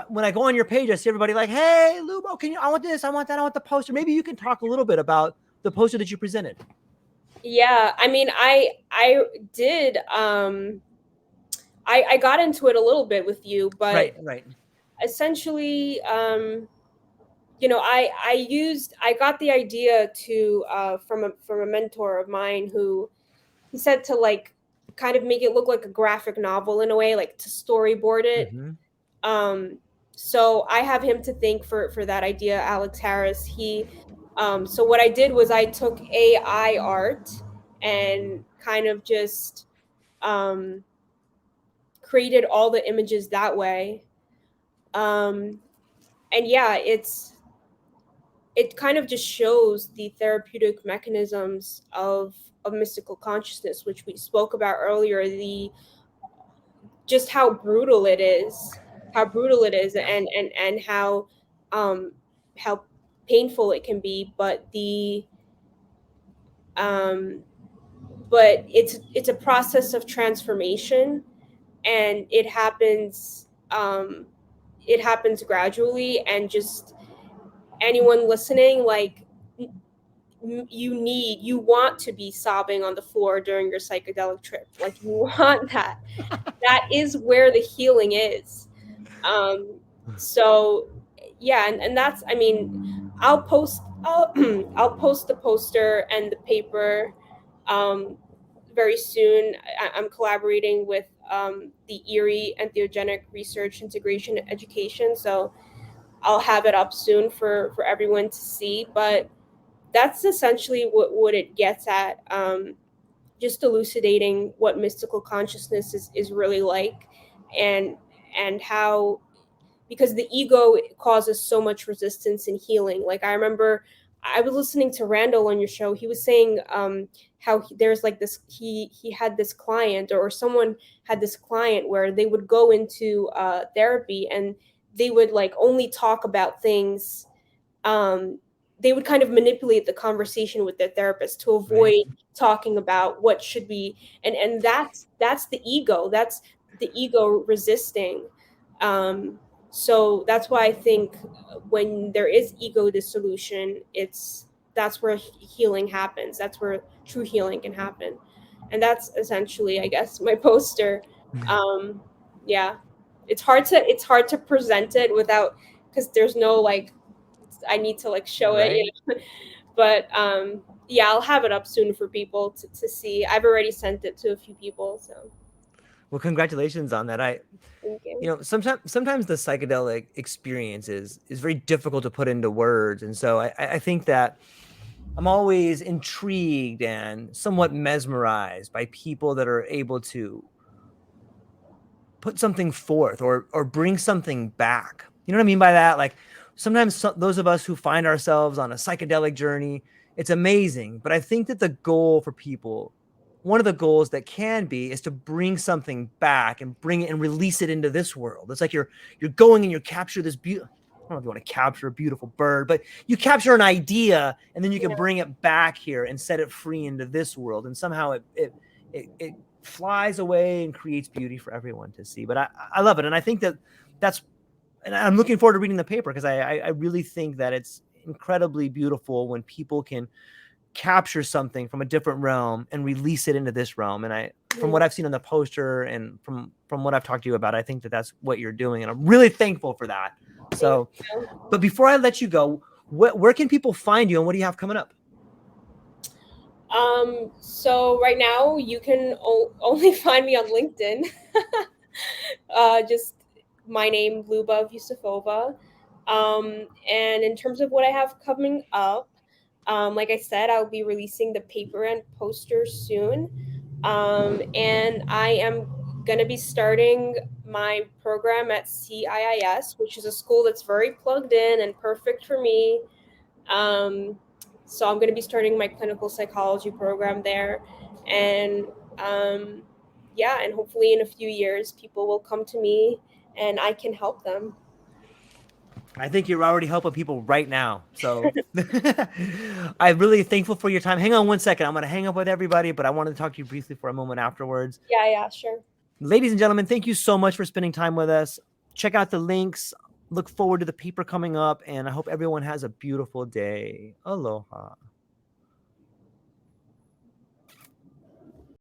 [SPEAKER 1] when I go on your page, I see everybody like, hey, Lubo, I want this, I want that, I want the poster. Maybe you can talk a little bit about the poster that you presented.
[SPEAKER 2] Yeah, I mean, I did. I got into it a little bit with you, but
[SPEAKER 1] Right.
[SPEAKER 2] essentially, I got the idea to from a mentor of mine who he said to like kind of make it look like a graphic novel in a way, like to storyboard it.
[SPEAKER 1] Mm-hmm.
[SPEAKER 2] Um, so I have him to thank for that idea, Alex Harris. So what I did was I took AI art and kind of just um, created all the images that way. And yeah, it kind of just shows the therapeutic mechanisms of mystical consciousness, which we spoke about earlier. The just how brutal it is,
[SPEAKER 1] Yeah.
[SPEAKER 2] and how painful it can be, um, but it's a process of transformation, and it happens gradually, and just anyone listening, like you want to be sobbing on the floor during your psychedelic trip, like you want that is where the healing is. So yeah, and that's, I mean, I'll post the poster and the paper, um, very soon. I'm collaborating with the Erie Entheogenic Research Integration Education, so I'll have it up soon for everyone to see. But that's essentially what it gets at. Just elucidating what mystical consciousness is really like, and how, because the ego causes so much resistance in healing. Like, I remember I was listening to Randall on your show. He was saying how there's like this, he had this client, or someone had this client where they would go into therapy, and they would like only talk about things, um, they would kind of manipulate the conversation with their therapist to avoid
[SPEAKER 1] Right.
[SPEAKER 2] talking about what should be, and that's the ego, that's the ego resisting. um, so that's why I think when there is ego dissolution, that's where healing happens, that's where true healing can happen. And that's essentially, I guess, my poster. um, yeah, it's hard to present it without, because there's no like, I need to like show it,
[SPEAKER 1] Right.
[SPEAKER 2] but yeah, I'll have it up soon for people to see. I've already sent it to a few people, so
[SPEAKER 1] Well, congratulations on that.
[SPEAKER 2] thank you.
[SPEAKER 1] Sometimes the psychedelic experience is very difficult to put into words, and so I think that I'm always intrigued and somewhat mesmerized by people that are able to put something forth or bring something back. You know what I mean by that? Like sometimes those of us who find ourselves on a psychedelic journey, it's amazing. But I think that the goal for people, one of the goals that can be, is to bring something back and bring it and release it into this world. It's like you're going and you capture this beautiful, I don't know if you want to capture a beautiful bird, but you capture an idea and then you can
[SPEAKER 2] Yeah,
[SPEAKER 1] bring it back here and set it free into this world. And somehow it flies away and creates beauty for everyone to see. But I love it. And I think that's, and I'm looking forward to reading the paper, because I really think that it's incredibly beautiful when people can capture something from a different realm and release it into this realm. And from what I've seen on the poster and from what I've talked to you about, I think that that's what you're doing. And I'm really thankful for that.
[SPEAKER 2] thank
[SPEAKER 1] So,
[SPEAKER 2] you.
[SPEAKER 1] but before I let you go, where can people find you and what do you have coming up?
[SPEAKER 2] So right now you can only find me on LinkedIn. Just my name, Lyubov Yusufova. And in terms of what I have coming up, like I said, I'll be releasing the paper and poster soon. And I am going to be starting my program at CIIS, which is a school that's very plugged in and perfect for me. Um, so I'm going to be starting my clinical psychology program there. And um, yeah, and hopefully in a few years, people will come to me and I can help them.
[SPEAKER 1] I think you're already helping people right now. So I'm really thankful for your time. Hang on one second. I'm going to hang up with everybody, but I wanted to talk to you briefly for a moment afterwards.
[SPEAKER 2] Yeah, yeah, sure.
[SPEAKER 1] Ladies and gentlemen, thank you so much for spending time with us. Check out the links. Look forward to the paper coming up, and I hope everyone has a beautiful day. Aloha.